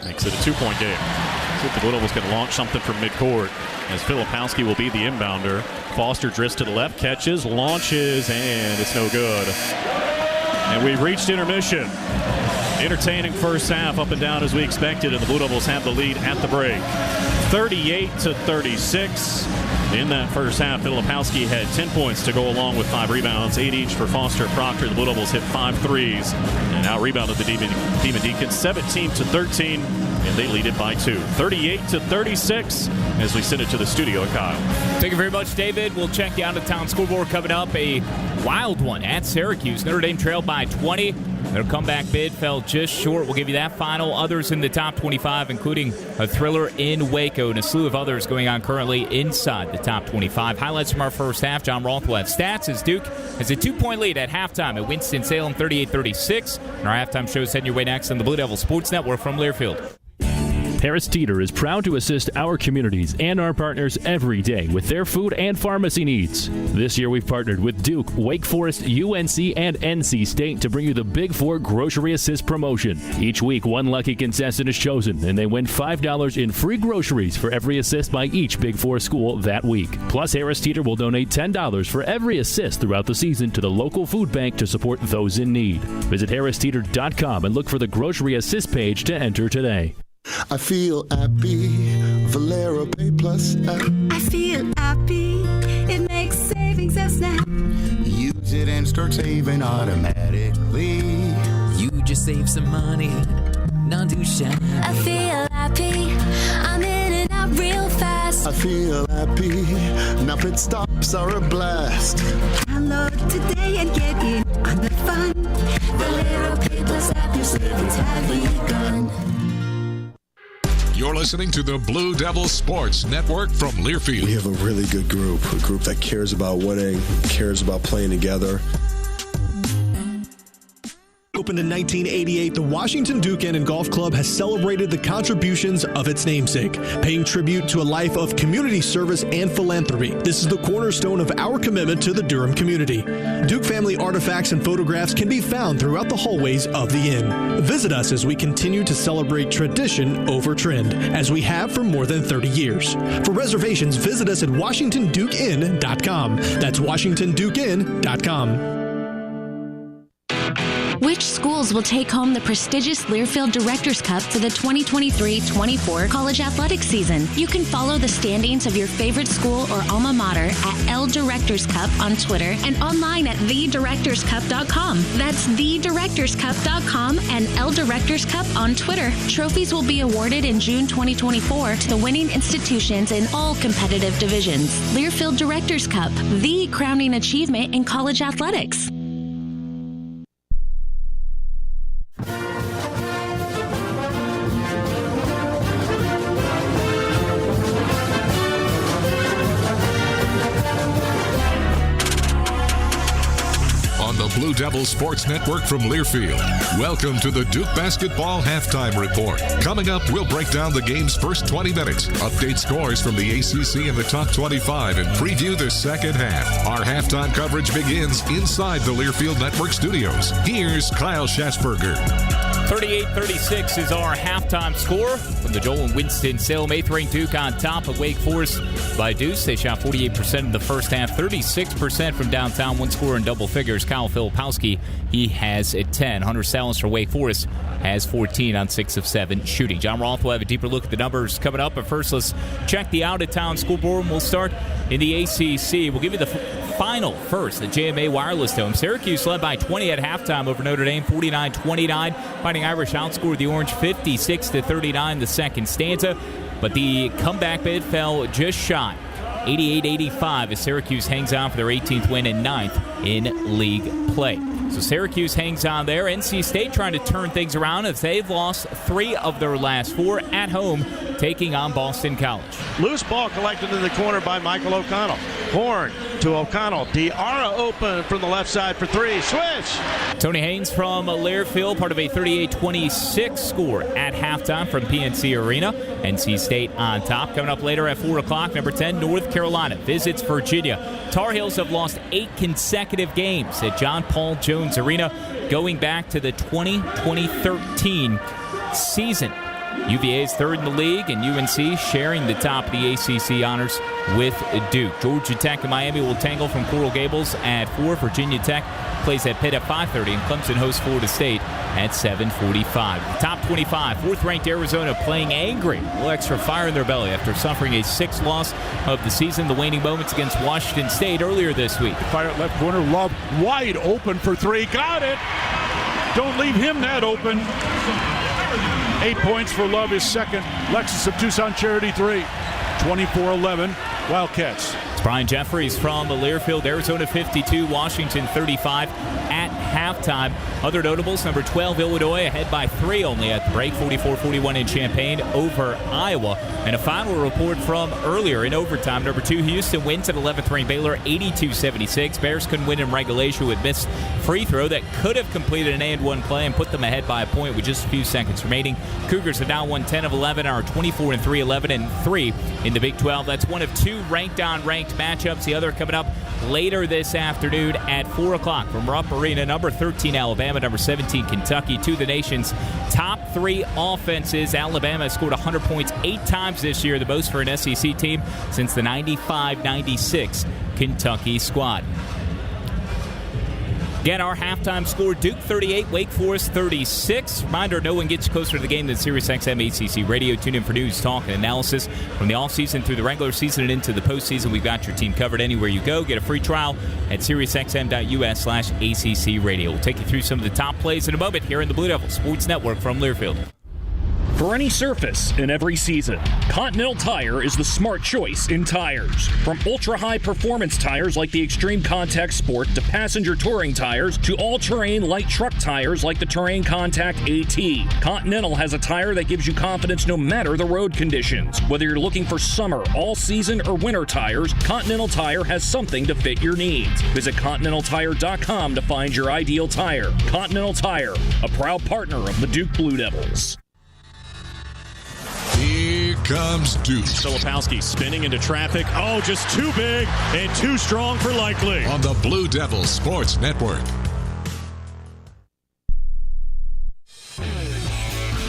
Makes it a 2-point game. So the Blue Devils can launch something from midcourt as Filipowski will be the inbounder. Foster drifts to the left, catches, launches, and it's no good. And we've reached intermission. Entertaining first half, up and down as we expected, and the Blue Devils have the lead at the break. 38-36. In that first half, Filipowski had 10 points to go along with 5 rebounds, 8 each for Foster and Proctor. The Blue Devils hit 5 threes and out-rebounded the Demon Deacons 17-13, and they lead it by 2. 38-36 as we send it to the studio. Kyle. Thank you very much, David. We'll check the out-of-town scoreboard coming up. A wild one at Syracuse. Notre Dame trailed by 20. Their comeback bid fell just short. We'll give you that final. Others in the top 25, including a thriller in Waco and a slew of others going on currently inside the top 25. Highlights from our first half. John Rothwell stats as Duke has a 2-point lead at halftime at Winston-Salem, 38-36. And our halftime show is heading your way next on the Blue Devil Sports Network from Learfield. Harris Teeter is proud to assist our communities and our partners every day with their food and pharmacy needs. This year we've partnered with Duke, Wake Forest, UNC, and NC State to bring you the Big Four Grocery Assist promotion. Each week, one lucky contestant is chosen, and they win $5 in free groceries for every assist by each Big Four school that week. Plus, Harris Teeter will donate $10 for every assist throughout the season to the local food bank to support those in need. Visit harristeeter.com and look for the Grocery Assist page to enter today. I feel happy, Valero Pay Plus app. I feel happy, it makes savings a snap. Use it and start saving automatically. You just save some money, not too shabby. I feel happy, I'm in and out real fast. I feel happy, now pit stops are a blast. Download today and get in on the fun. Valero Pay Plus app, your savings have begun. You're listening to the Blue Devil Sports Network from Learfield. We have a really good group, a group that cares about winning, cares about playing together. Opened in 1988, the Washington Duke Inn and Golf Club has celebrated the contributions of its namesake, paying tribute to a life of community service and philanthropy. This is the cornerstone of our commitment to the Durham community. Duke family artifacts and photographs can be found throughout the hallways of the inn. Visit us as we continue to celebrate tradition over trend, as we have for more than 30 years. For reservations, visit us at WashingtonDukeInn.com. That's WashingtonDukeInn.com. Which schools will take home the prestigious Learfield Directors Cup for the 2023-24 college athletics season? You can follow the standings of your favorite school or alma mater at L Directors Cup on Twitter and online at thedirectorscup.com. That's thedirectorscup.com and L Directors Cup on Twitter. Trophies will be awarded in June 2024 to the winning institutions in all competitive divisions. Learfield Directors Cup, the crowning achievement in college athletics. Blue Devil Sports Network from Learfield. Welcome to the Duke Basketball Halftime Report. Coming up, we'll break down the game's first 20 minutes, update scores from the ACC and the top 25, and preview the second half. Our halftime coverage begins inside the Learfield Network studios. Here's Kyle Schatzberger. 38-36 is our halftime score from the Joel and Winston-Salem 8th-ranked Duke on top of Wake Forest by Deuce. They shot 48% in the first half, 36% from downtown, one scorer in double figures. Kyle Filipowski, he has a 10. Hunter Salas for Wake Forest has 14 on 6 of 7 shooting. John Roth will have a deeper look at the numbers coming up, but first let's check the out-of-town scoreboard, and we'll start in the ACC. We'll give you the final first, the JMA Wireless Dome. Syracuse led by 20 at halftime over Notre Dame, 49-29. Fighting Irish outscored the Orange 56-39 the second stanza, but the comeback bid fell just shy, 88-85, as Syracuse hangs on for their 18th win and 9th in league play. So Syracuse hangs on there. NC State trying to turn things around as they've lost 3 of their last 4 at home, taking on Boston College. Loose ball collected in the corner by Michael O'Connell. Horn to O'Connell. Diarra open from the left side for 3. Swish! Tony Haynes from Learfield, part of a 38-26 score at halftime from PNC Arena. NC State on top. Coming up later at 4 o'clock, number 10, North Carolina visits Virginia. Tar Heels have lost 8 consecutive games at John Paul Jones Arena, going back to the 2013 season. UVA is 3rd in the league, and UNC sharing the top of the ACC honors with Duke. Georgia Tech and Miami will tangle from Coral Gables at 4. Virginia Tech plays at Pitt at 5:30, and Clemson hosts Florida State at 7:45. The top 25, 4th-ranked Arizona playing angry. A little extra fire in their belly after suffering a 6th loss of the season. The waning moments against Washington State earlier this week. Fire left corner, Love wide open for 3. Got it! Don't leave him that open. 8 points for Love, his second. Lexus of Tucson Charity 3. 24-11 Wildcats. It's Brian Jeffries from Learfield. Arizona 52, Washington 35 at halftime. Other notables, number 12, Illinois, ahead by 3 only at the break, 44-41 in Champaign over Iowa. And a final report from earlier in overtime. Number 2, Houston wins at 11th ranked Baylor, 82-76. Bears couldn't win in regulation with missed free throw that could have completed an and-one play and put them ahead by a point with just a few seconds remaining. Cougars have now won 10 of 11, are 24-3, 11-3 in the Big 12. That's one of 2 ranked-on-ranked matchups. The other coming up later this afternoon at 4 o'clock from Rupp Arena. Number 13, Alabama. Number 17, Kentucky. 2 of the nation's top 3 offenses. Alabama has scored 100 points 8 times this year, the most for an SEC team since the 95-96 Kentucky squad. Again, our halftime score, Duke 38, Wake Forest 36. Reminder, no one gets closer to the game than SiriusXM ACC Radio. Tune in for news, talk, and analysis from the offseason through the regular season and into the postseason. We've got your team covered anywhere you go. Get a free trial at SiriusXM.us/ACC Radio. We'll take you through some of the top plays in a moment here in the Blue Devil Sports Network from Learfield. For any surface in every season, Continental Tire is the smart choice in tires. From ultra-high performance tires like the Extreme Contact Sport to passenger touring tires to all-terrain light truck tires like the Terrain Contact AT, Continental has a tire that gives you confidence no matter the road conditions. Whether you're looking for summer, all-season, or winter tires, Continental Tire has something to fit your needs. Visit ContinentalTire.com to find your ideal tire. Continental Tire, a proud partner of the Duke Blue Devils. Here comes Duke. Filipowski spinning into traffic. Oh, just too big and too strong for Likely. On the Blue Devils Sports Network.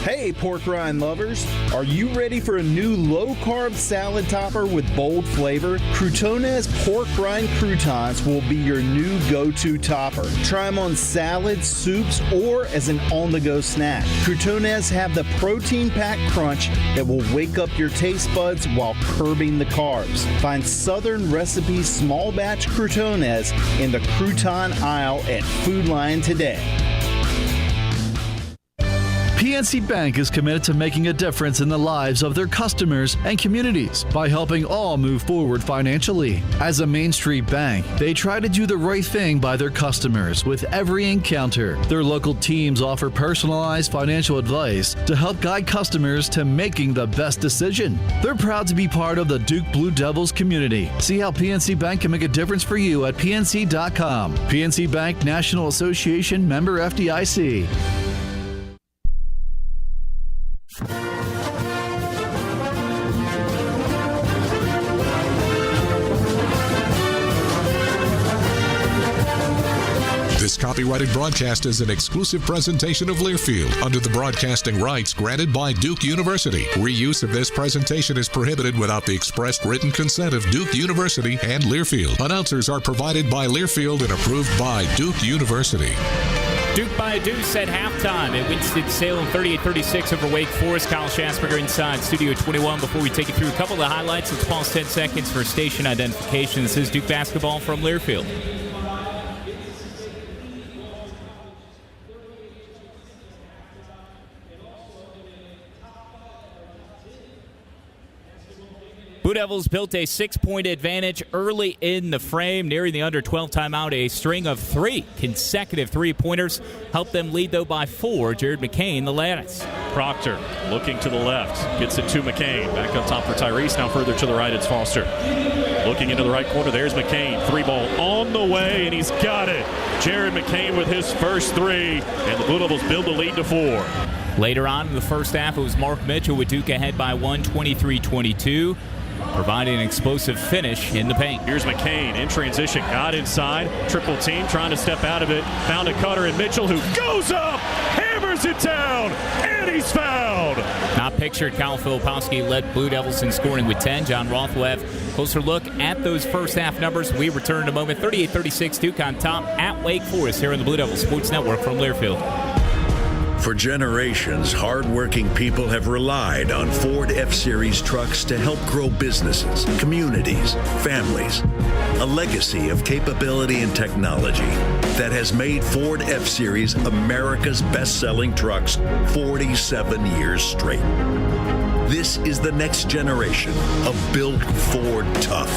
Hey, pork rind lovers. Are you ready for a new low-carb salad topper with bold flavor? Croutonez pork rind croutons will be your new go-to topper. Try them on salads, soups, or as an on-the-go snack. Croutonez have the protein-packed crunch that will wake up your taste buds while curbing the carbs. Find Southern Recipes small batch Croutonez in the crouton aisle at Food Lion today. PNC Bank is committed to making a difference in the lives of their customers and communities by helping all move forward financially. As a Main Street bank, they try to do the right thing by their customers with every encounter. Their local teams offer personalized financial advice to help guide customers to making the best decision. They're proud to be part of the Duke Blue Devils community. See how PNC Bank can make a difference for you at PNC.com. PNC Bank National Association, member FDIC. This copyrighted broadcast is an exclusive presentation of Learfield under the broadcasting rights granted by Duke University. Reuse of this presentation is prohibited without the expressed written consent of Duke University and Learfield. Announcers are provided by Learfield and approved by Duke University. Duke by a deuce at halftime at Winston-Salem, 38-36 over Wake Forest. Kyle Schasberger inside Studio 21. Before we take you through a couple of the highlights, let's pause 10 seconds for station identification. This is Duke basketball from Learfield. Blue Devils built a 6-point advantage early in the frame, nearing the under 12 timeout. A string of 3 consecutive three-pointers helped them lead, though, by 4. Jared McCain, the lattice. Proctor looking to the left, gets it to McCain. Back up top for Tyrese. Now further to the right, it's Foster. Looking into the right corner, there's McCain. 3-ball on the way, and he's got it. Jared McCain with his first 3, and the Blue Devils build the lead to 4. Later on in the first half, it was Mark Mitchell with Duke ahead by 1, 23-22. Providing an explosive finish in the paint. Here's McCain in transition, got inside, triple team, trying to step out of it. Found a cutter in Mitchell, who goes up, hammers it down, and he's fouled. Not pictured, Kyle Filipowski led Blue Devils in scoring with 10. John Roth will have a closer look at those first half numbers. We return in a moment. 38-36, Duke on top at Wake Forest here on the Blue Devils Sports Network from Learfield. For generations, hard-working people have relied on Ford F-Series trucks to help grow businesses, communities, families. A legacy of capability and technology that has made Ford F-Series America's best-selling trucks 47 years straight. This is the next generation of Built Ford Tough.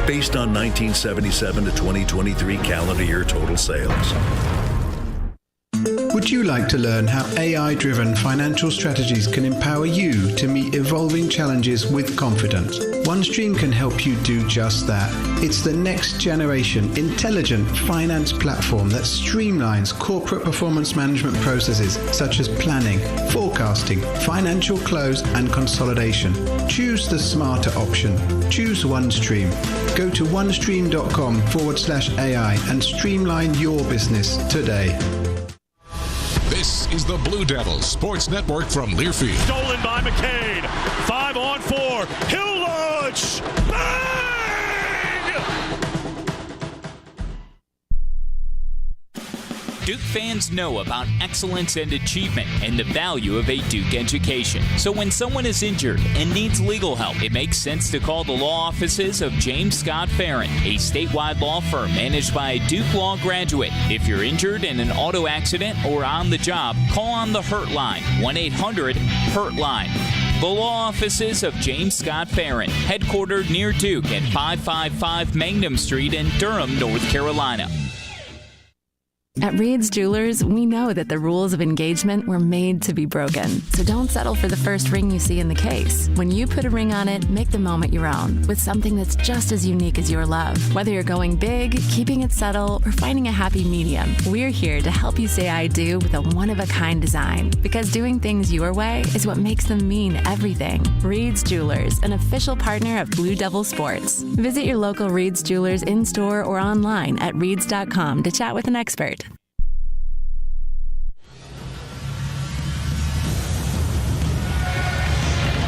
based on 1977 to 2023 calendar year total sales. Would you like to learn how AI-driven financial strategies can empower you to meet evolving challenges with confidence? OneStream can help you do just that. It's the next generation intelligent finance platform that streamlines corporate performance management processes such as planning, forecasting, financial close, and consolidation. Choose the smarter option. Choose OneStream. Go to onestream.com/AI and streamline your business today. This is the Blue Devils Sports Network from Learfield. Stolen by McCain. 5-on-4. He'll launch. Bang! Duke fans know about excellence and achievement and the value of a Duke education. So when someone is injured and needs legal help, it makes sense to call the law offices of James Scott Farron, a statewide law firm managed by a Duke Law graduate. If you're injured in an auto accident or on the job, call on the Hurt Line, 1-800-HURT-LINE. The law offices of James Scott Farron, headquartered near Duke at 555 Mangum Street in Durham, North Carolina. At Reed's Jewelers, we know that the rules of engagement were made to be broken. So don't settle for the first ring you see in the case. When you put a ring on it, make the moment your own with something that's just as unique as your love. Whether you're going big, keeping it subtle, or finding a happy medium, we're here to help you say I do with a one-of-a-kind design. Because doing things your way is what makes them mean everything. Reed's Jewelers, an official partner of Blue Devil Sports. Visit your local Reed's Jewelers in-store or online at reeds.com to chat with an expert.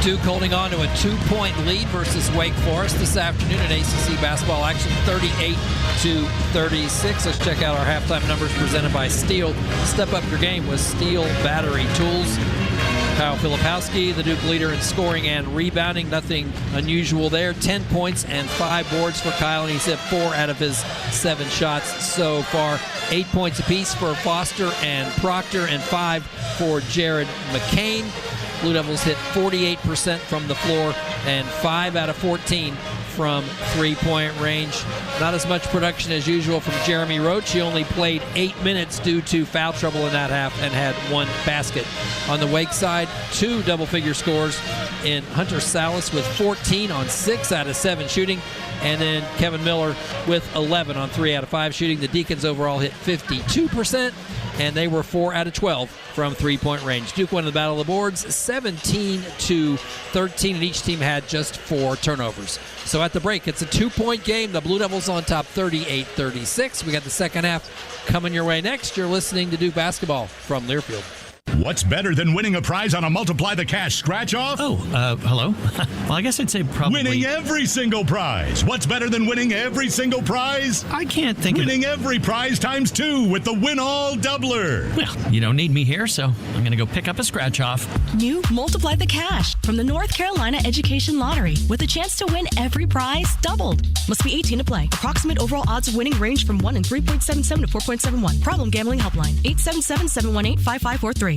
Duke holding on to a 2-point lead versus Wake Forest this afternoon in ACC basketball action, 38-36. Let's check out our halftime numbers presented by Steel. Step up your game with Steel Battery Tools. Kyle Filipowski, the Duke leader in scoring and rebounding. Nothing unusual there. 10 points and 5 boards for Kyle, and he's hit 4 out of his 7 shots so far. 8 points apiece for Foster and Proctor, and 5 for Jared McCain. Blue Devils hit 48% from the floor and 5 out of 14 from three-point range. Not as much production as usual from Jeremy Roach. He only played 8 minutes due to foul trouble in that half and had 1 basket. On the Wake side, 2 double-figure scores in Hunter Salas with 14 on 6 out of 7 shooting, and then Kevin Miller with 11 on 3 out of 5 shooting. The Deacons overall hit 52%, and they were 4 out of 12 from three-point range. Duke won the Battle of the Boards 17-13, and each team had just 4 turnovers. So at the break, it's a 2-point game. The Blue Devils on top 38-36. We got the second half coming your way next. You're listening to Duke Basketball from Learfield. What's better than winning a prize on a Multiply the Cash scratch-off? Oh, hello? Well, I guess I'd say probably... Winning every single prize. What's better than winning every single prize? I can't think winning every prize times 2 with the Win-All Doubler. Well, you don't need me here, so I'm going to go pick up a scratch-off. New Multiply the Cash from the North Carolina Education Lottery with a chance to win every prize doubled. Must be 18 to play. Approximate overall odds of winning range from 1 in 3.77 to 4.71. Problem Gambling Helpline, 877-718-5543.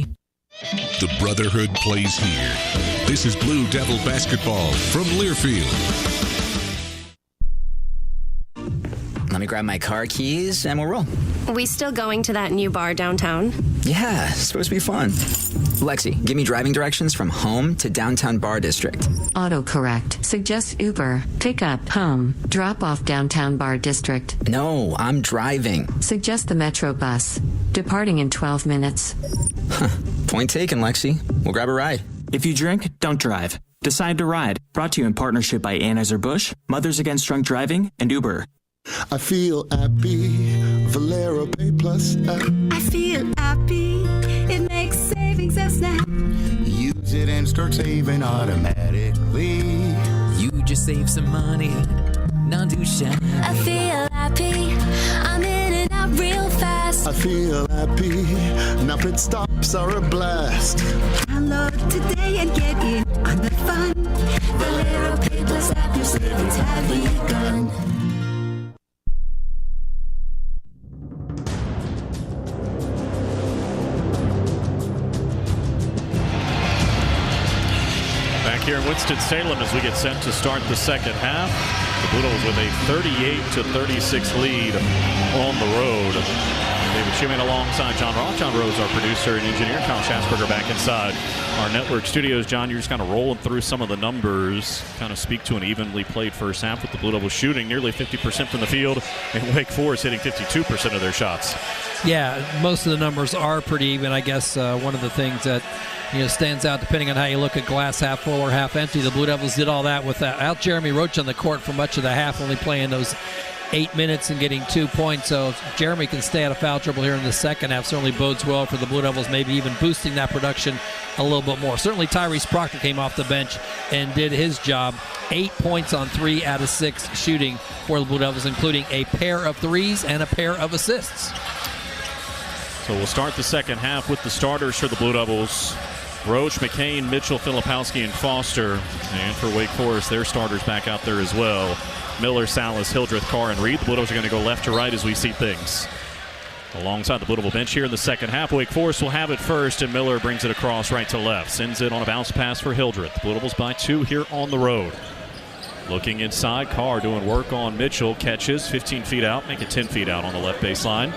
The Brotherhood plays here. This is Blue Devil basketball from Learfield. Let me grab my car keys and we'll roll. We still going to that new bar downtown? Yeah, it's supposed to be fun. Lexi, give me driving directions from home to downtown Bar District. Autocorrect. Suggest Uber. Pick up, home. Drop off downtown Bar District. No, I'm driving. Suggest the Metro bus. Departing in 12 minutes. Point taken, Lexi. We'll grab a ride. If you drink, don't drive. Decide to ride. Brought to you in partnership by Anheuser-Busch, Mothers Against Drunk Driving, and Uber. I feel happy, Valero Pay Plus app. I feel happy, it makes savings a snap. Use it and start saving automatically. You just save some money, not too shabby. I feel happy, I'm in and out real fast. I feel happy, now pit stops are a blast. Download today and get in on the fun. Valero Pay Plus app, your savings have begun. Back here in Winston-Salem as we get set to start the second half. The Blue Devils with a 38-36 lead on the road. David Schumann alongside John Roth. John Rose, our producer and engineer. Kyle Schatzberger back inside our network studios. John, you're just kind of rolling through some of the numbers, kind of speak to an evenly played first half with the Blue Devils shooting nearly 50% from the field and Wake Forest hitting 52% of their shots. Yeah, most of the numbers are pretty even. I guess one of the things that stands out, depending on how you look at glass half full or half empty, the Blue Devils did all that without Jeremy Roach on the court for much of the half, only playing those 8 minutes and getting 2 points. So if Jeremy can stay out of foul trouble here in the second half, certainly bodes well for the Blue Devils, maybe even boosting that production a little bit more. Certainly Tyrese Proctor came off the bench and did his job. 8 points on 3 out of 6 shooting for the Blue Devils, including a pair of threes and a pair of assists. So we'll start the second half with the starters for the Blue Devils. Roach, McCain, Mitchell, Filipowski, and Foster. And for Wake Forest, their starters back out there as well. Miller, Salas, Hildreth, Carr, and Reed. The Blue Devils are going to go left to right as we see things. Alongside the Blue Devil bench here in the second half, Wake Forest will have it first, and Miller brings it across right to left. Sends it on a bounce pass for Hildreth. The Blue Devils by 2 here on the road. Looking inside, Carr doing work on Mitchell. Catches 15 feet out, make it 10 feet out on the left baseline.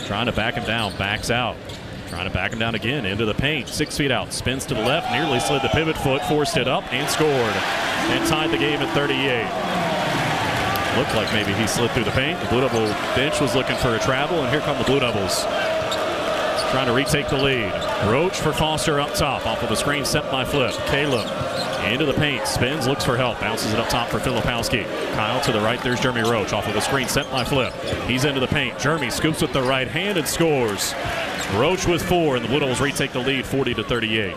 Trying to back him down, backs out. Trying to back him down again, into the paint, 6 feet out, spins to the left, nearly slid the pivot foot, forced it up, and scored. And tied the game at 38. Looked like maybe he slid through the paint. The Blue Devil bench was looking for a travel, and here come the Blue Devils. Trying to retake the lead. Roach for Foster up top, off of a screen set by Flip. Caleb into the paint, spins, looks for help, bounces it up top for Filipowski. Kyle to the right, there's Jeremy Roach, off of a screen set by Flip. He's into the paint. Jeremy scoops with the right hand and scores. Roach with 4, and the Blue Devils retake the lead 40-38.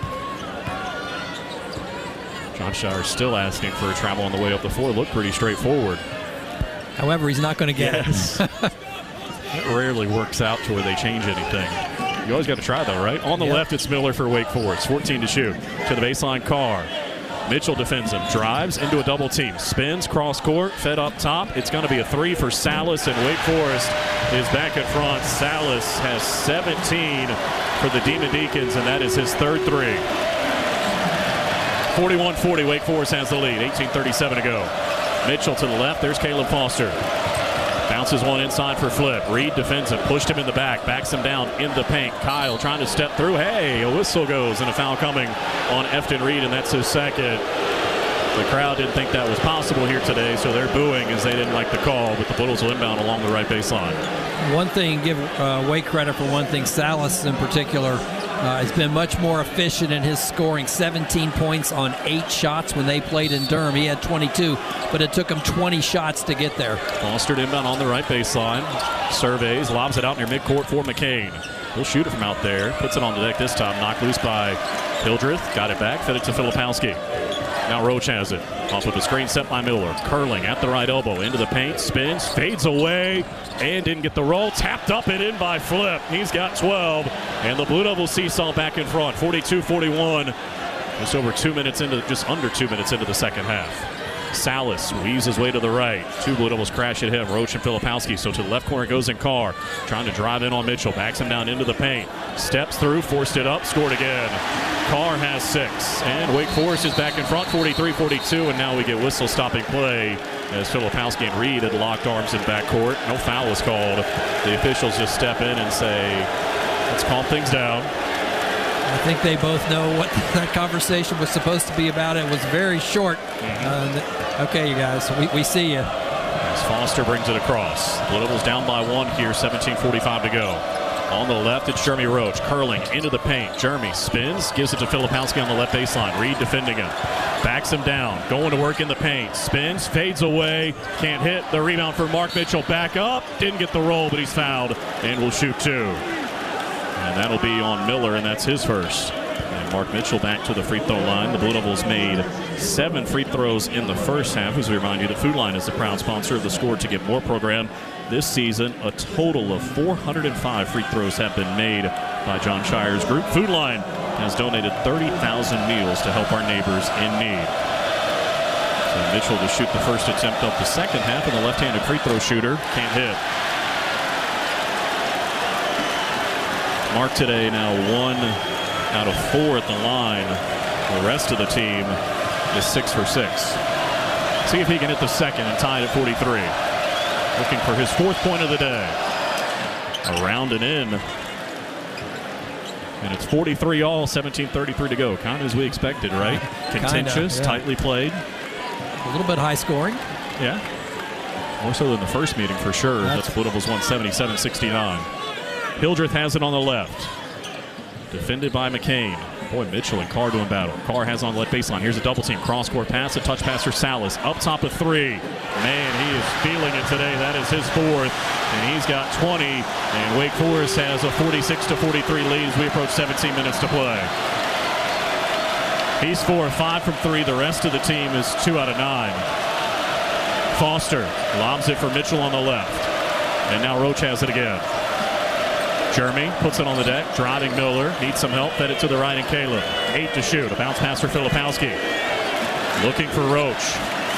John Shire still asking for a travel on the way up the floor. Looked pretty straightforward. However, he's not going to get it. It rarely works out to where they change anything. You always got to try, though, right? On the left, it's Miller for Wake Forest. 14 to shoot. To the baseline, Carr. Mitchell defends him. Drives into a double team. Spins, cross court, fed up top. It's going to be a 3 for Salas, and Wake Forest is back in front. Salas has 17 for the Demon Deacons, and that is his third 3. 41-40, Wake Forest has the lead. 18:37 to go. Mitchell to the left. There's Caleb Foster. Bounces one inside for Flip. Reed defends him. Pushed him in the back. Backs him down in the paint. Kyle trying to step through. Hey, a whistle goes and a foul coming on Efton Reed, and that's his second. The crowd didn't think that was possible here today, so they're booing as they didn't like the call, but the Blue Devils will inbound along the right baseline. One thing, give Wake credit for one thing. Salas in particular has been much more efficient in his scoring. 17 points on 8 shots when they played in Durham. He had 22, but it took him 20 shots to get there. Foster inbound on the right baseline. Surveys, lobs it out near midcourt for McCain. He'll shoot it from out there. Puts it on the deck this time. Knocked loose by Hildreth. Got it back. Fed it to Filipowski. Now Roach has it. Off with the screen set by Miller. Curling at the right elbow. Into the paint. Spins. Fades away. And didn't get the roll. Tapped up and in by Flip. He's got 12. And the Blue Devils seesaw back in front. 42-41. Just under 2 minutes into the second half. Salas weaves his way to the right. 2 Blue Devils crash at him. Roach and Filipowski. So to the left corner goes in Carr. Trying to drive in on Mitchell. Backs him down into the paint. Steps through. Forced it up. Scored again. Carr has 6. And Wake Forest is back in front. 43-42. And now we get whistle stopping play as Filipowski and Reed had locked arms in backcourt. No foul was called. The officials just step in and say, let's calm things down. I think they both know what that conversation was supposed to be about. It was very short. Okay, you guys, we see you. As Foster brings it across. Blue Devils down by 1 here, 17:45 to go. On the left, it's Jeremy Roach, curling into the paint. Jeremy spins, gives it to Filipowski on the left baseline. Reed defending him. Backs him down, going to work in the paint. Spins, fades away, can't hit. The rebound for Mark Mitchell, back up. Didn't get the roll, but he's fouled and will shoot 2. And that'll be on Miller, and that's his first. And Mark Mitchell back to the free throw line. The Blue Devils made 7 free throws in the first half. As we remind you, the Food Line is the proud sponsor of the Score to Get More program. This season, a total of 405 free throws have been made by John Shire's group. Food Line has donated 30,000 meals to help our neighbors in need. So Mitchell to shoot the first attempt of the second half, and the left-handed free throw shooter can't hit. Mark today now 1 out of 4 at the line. The rest of the team is 6 for 6. See if he can hit the second and tie it at 43. Looking for his 4th point of the day. Around and in. And it's 43 all, 17:33 to go. Kind of as we expected, right? Contentious, tightly played. A little bit high scoring. Yeah. More so than the first meeting for sure. That's Blue Devils won 77-69. Hildreth has it on the left. Defended by McCain. Boy, Mitchell and Carr doing battle. Carr has on the left baseline. Here's a double team. Cross-court pass. A touch pass for Salas. Up top of 3. Man, he is feeling it today. That is his 4th. And he's got 20. And Wake Forest has a 46-43 lead as we approach 17 minutes to play. He's 4 of 5 from 3. The rest of the team is 2 out of 9. Foster lobs it for Mitchell on the left. And now Roach has it again. Jeremy puts it on the deck, driving Miller, needs some help, fed it to the right, and Caleb. 8 to shoot, a bounce pass for Filipowski. Looking for Roach,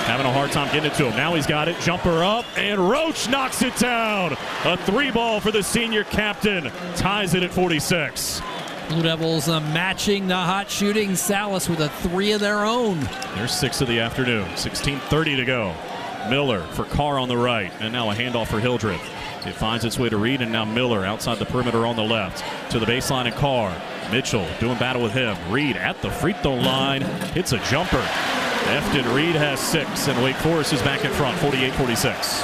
having a hard time getting it to him. Now he's got it, jumper up, and Roach knocks it down. A 3-ball for the senior captain, ties it at 46. Blue Devils matching the hot shooting Salas with a 3 of their own. There's 6 of the afternoon, 16:30 to go. Miller for Carr on the right, and now a handoff for Hildreth. It finds its way to Reed, and now Miller outside the perimeter on the left. To the baseline and Carr. Mitchell doing battle with him. Reed at the free throw line. Hits a jumper. Efton Reed has 6, and Wake Forest is back in front, 48-46.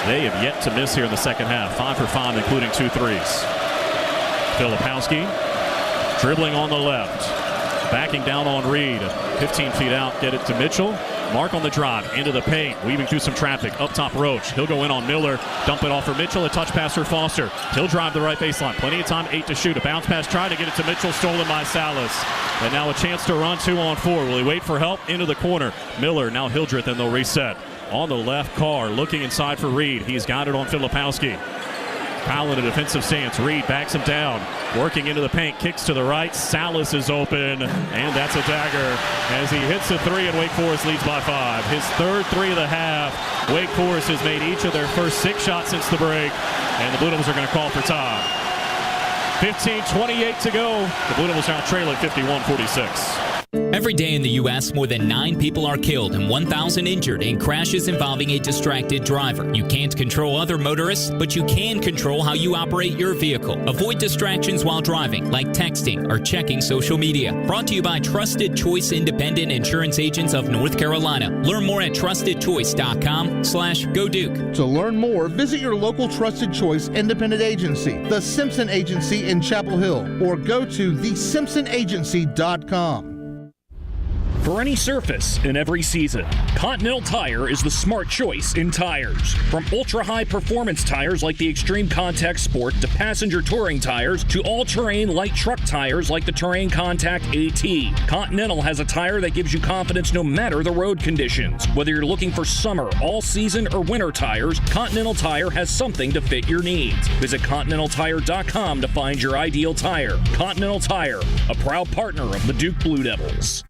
They have yet to miss here in the second half. 5 for 5, including 2 threes. Filipowski dribbling on the left. Backing down on Reed. 15 feet out, get it to Mitchell. Mark on the drive, into the paint, weaving through some traffic. Up top, Roach. He'll go in on Miller. Dump it off for Mitchell. A touch pass for Foster. He'll drive the right baseline. Plenty of time, 8 to shoot. A bounce pass, try to get it to Mitchell. Stolen by Salas. And now a chance to run 2 on 4. Will he wait for help? Into the corner. Miller, now Hildreth, and they'll reset. On the left, Carr looking inside for Reed. He's got it on Filipowski. Kyle in a defensive stance. Reed backs him down. Working into the paint. Kicks to the right. Salas is open. And that's a dagger as he hits a 3, and Wake Forest leads by 5. His 3rd 3 of the half. Wake Forest has made each of their first 6 shots since the break. And the Blue Devils are going to call for time. 15:28 to go. The Blue Devils now trailing 51-46. Every day in the U.S., more than 9 people are killed and 1,000 injured in crashes involving a distracted driver. You can't control other motorists, but you can control how you operate your vehicle. Avoid distractions while driving, like texting or checking social media. Brought to you by Trusted Choice Independent Insurance Agents of North Carolina. Learn more at trustedchoice.com/Go Duke. To learn more, visit your local Trusted Choice Independent Agency, the Simpson Agency in Chapel Hill, or go to thesimpsonagency.com. For any surface in every season, Continental Tire is the smart choice in tires. From ultra-high performance tires like the Extreme Contact Sport to passenger touring tires to all-terrain light truck tires like the Terrain Contact AT, Continental has a tire that gives you confidence no matter the road conditions. Whether you're looking for summer, all-season, or winter tires, Continental Tire has something to fit your needs. Visit ContinentalTire.com to find your ideal tire. Continental Tire, a proud partner of the Duke Blue Devils.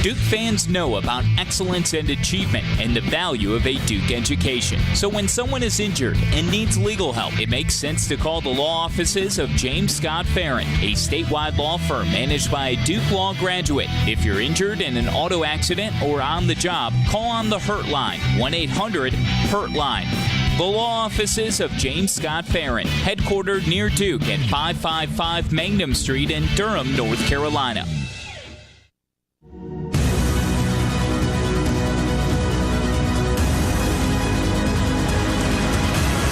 Duke fans know about excellence and achievement and the value of a Duke education. So when someone is injured and needs legal help, it makes sense to call the law offices of James Scott Farron, a statewide law firm managed by a Duke Law graduate. If you're injured in an auto accident or on the job, call on the Hurt Line, 1-800-HURT-LINE. The law offices of James Scott Farron, headquartered near Duke at 555 Mangum Street in Durham, North Carolina.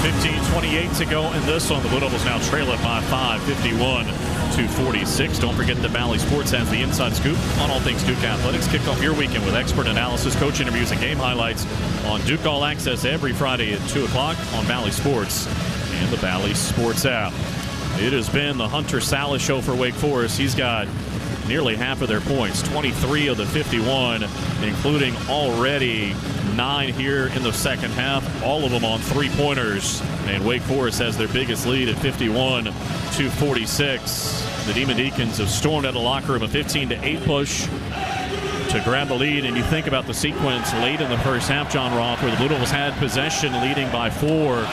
15:28 to go in this one. The Blue Devils now trail it by 5, 51-46. Don't forget that Valley Sports has the inside scoop on all things Duke athletics. Kick off your weekend with expert analysis, coach interviews, and game highlights on Duke All Access every Friday at 2 o'clock on Valley Sports and the Valley Sports app. It has been the Hunter Salas show for Wake Forest. He's got nearly half of their points, 23 of the 51, including already 9 here in the second half, all of them on three-pointers. And Wake Forest has their biggest lead at 51-46. The Demon Deacons have stormed out of the locker room, a 15-8 push to grab the lead. And you think about the sequence late in the first half, John Roth, where the Blue Devils had possession leading by 4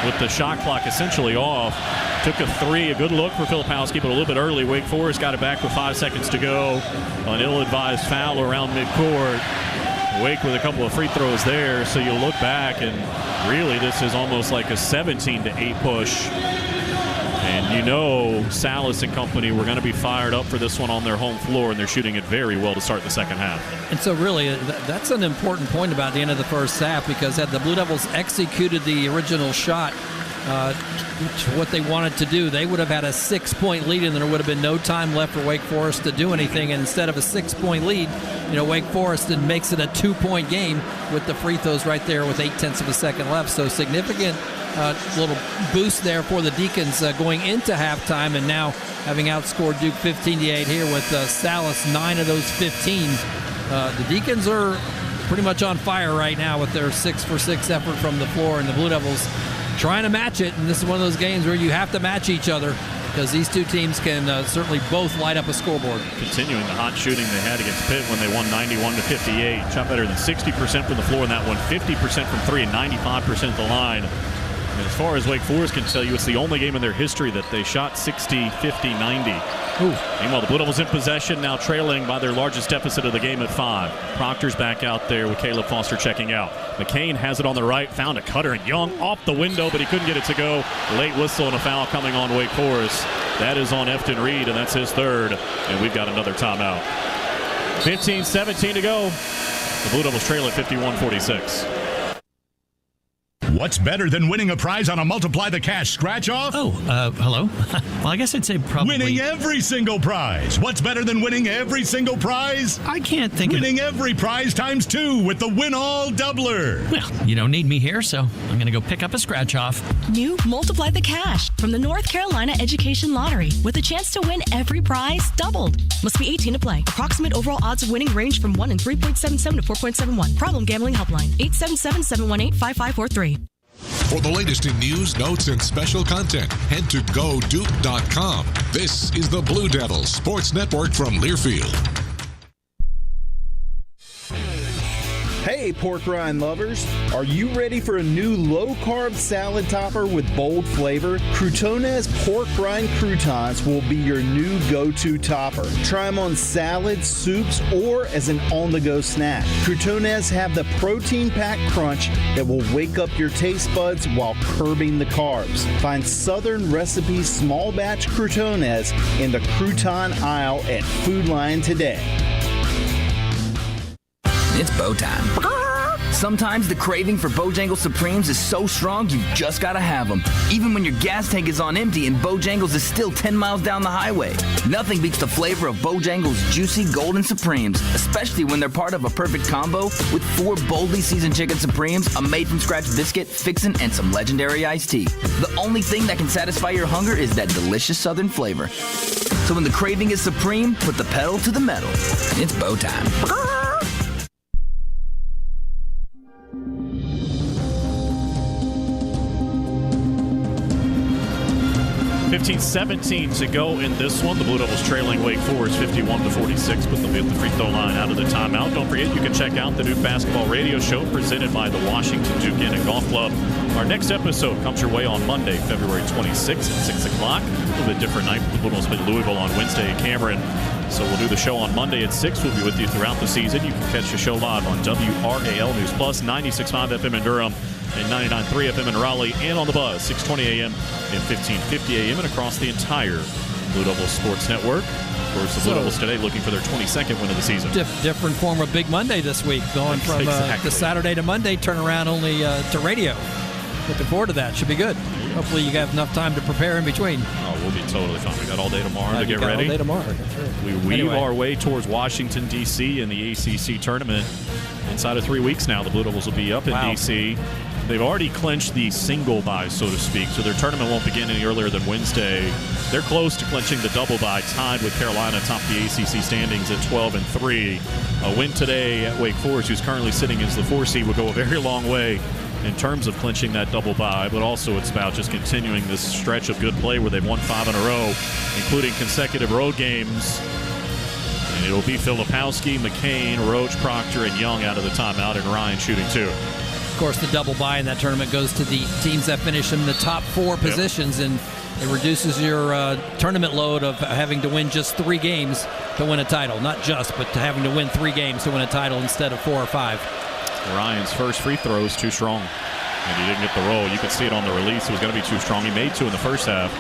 with the shot clock essentially off. Took a 3, a good look for Filipowski, but a little bit early. Wake Forest got it back with 5 seconds to go. An ill-advised foul around midcourt. Wake with a couple of free throws there, so you look back and really this is almost like a 17-8 push. And you know Salas and company were going to be fired up for this one on their home floor, and they're shooting it very well to start the second half. And so really that's an important point about the end of the first half, because had the Blue Devils executed the original shot, what they wanted to do, they would have had a 6-point lead, and there would have been no time left for Wake Forest to do anything. And instead of a 6-point lead, Wake Forest makes it a 2-point game with the free throws right there with 0.8 of a second left. So significant little boost there for the Deacons going into halftime, and now having outscored Duke 15-8 here with Salas 9 of those 15. The Deacons are pretty much on fire right now with their 6-for-6 effort from the floor, and the Blue Devils trying to match it. And this is one of those games where you have to match each other, because these two teams can certainly both light up a scoreboard. Continuing the hot shooting they had against Pitt when they won 91-58. Shot better than 60% from the floor in that one, 50% from three, and 95% at the line. And as far as Wake Forest can tell you, it's the only game in their history that they shot 60, 50, 90. Meanwhile, the Blue Devils in possession, now trailing by their largest deficit of the game at 5. Proctor's back out there with Caleb Foster checking out. McCain has it on the right, found a cutter, and Young off the window, but he couldn't get it to go. Late whistle and a foul coming on Wake Forest. That is on Efton Reed, and that's his third. And we've got another timeout. 15-17 to go. The Blue Devils trail at 51-46. What's better than winning a prize on a Multiply the Cash scratch-off? Hello? Well, I guess I'd say probably... Winning every single prize. What's better than winning every single prize? I can't think winning every prize times 2 with the Win-All Doubler. Well, you don't need me here, so I'm going to go pick up a scratch-off. New Multiply the Cash from the North Carolina Education Lottery, with a chance to win every prize doubled. Must be 18 to play. Approximate overall odds of winning range from 1 in 3.77 to 4.71. Problem gambling helpline. 877-718-5543. For the latest in news, notes, and special content, head to GoDuke.com. This is the Blue Devils Sports Network from Learfield. Hey, pork rind lovers. Are you ready for a new low-carb salad topper with bold flavor? Croutonez pork rind croutons will be your new go-to topper. Try them on salads, soups, or as an on-the-go snack. Croutonez have the protein-packed crunch that will wake up your taste buds while curbing the carbs. Find Southern Recipes small batch croutonez in the crouton aisle at Food Lion today. It's bow time. Sometimes the craving for Bojangles Supremes is so strong you just gotta have them. Even when your gas tank is on empty and Bojangles is still 10 miles down the highway. Nothing beats the flavor of Bojangles Juicy Golden Supremes, especially when they're part of a perfect combo with 4 boldly seasoned chicken Supremes, a made-from-scratch biscuit, fixin', and some legendary iced tea. The only thing that can satisfy your hunger is that delicious southern flavor. So when the craving is supreme, put the pedal to the metal. It's bow time. 15-17 to go in this one. The Blue Devils trailing Wake Forest 51-46, but they'll be at the free throw line out of the timeout. Don't forget, you can check out the Duke Basketball Radio Show presented by the Washington Duke Inn and Golf Club. Our next episode comes your way on Monday, February 26th at 6 o'clock. A little bit different night. The Blue Devils play Louisville on Wednesday at Cameron. So we'll do the show on Monday at 6. We'll be with you throughout the season. You can catch the show live on WRAL News Plus, 96.5 FM in Durham, and 99.3 FM in Raleigh, and on the Buzz, 6:20 a.m. and 15:50 a.m. and across the entire Blue Devils Sports Network. Of course, the Blue Devils today looking for their 22nd win of the season. Different form of Big Monday this week, going from the Saturday to Monday turnaround only to radio. Looking forward to that. Should be good. Hopefully you have enough time to prepare in between. Oh, we'll be totally fine. We got all day tomorrow to get ready. All day tomorrow. That's right. We weave our way towards Washington, D.C. in the ACC tournament. Inside of 3 weeks now, the Blue Devils will be up in D.C. They've already clinched the single bye, so to speak, so their tournament won't begin any earlier than Wednesday. They're close to clinching the double bye, tied with Carolina atop the ACC standings at 12-3. A win today at Wake Forest, who's currently sitting as the 4 seed, would go a very long way in terms of clinching that double bye, but also it's about just continuing this stretch of good play where they've won 5 in a row, including consecutive road games. And it'll be Filipowski, McCain, Roach, Proctor, and Young out of the timeout, and Ryan shooting 2. Of course, the double bye in that tournament goes to the teams that finish in the top 4 positions, and It reduces your tournament load of having to win just 3 games to win a title. Not just, but to having to win 3 games to win a title instead of 4 or 5. Ryan's first free throw is too strong, and he didn't get the roll. You could see it on the release. It was going to be too strong. He made 2 in the first half.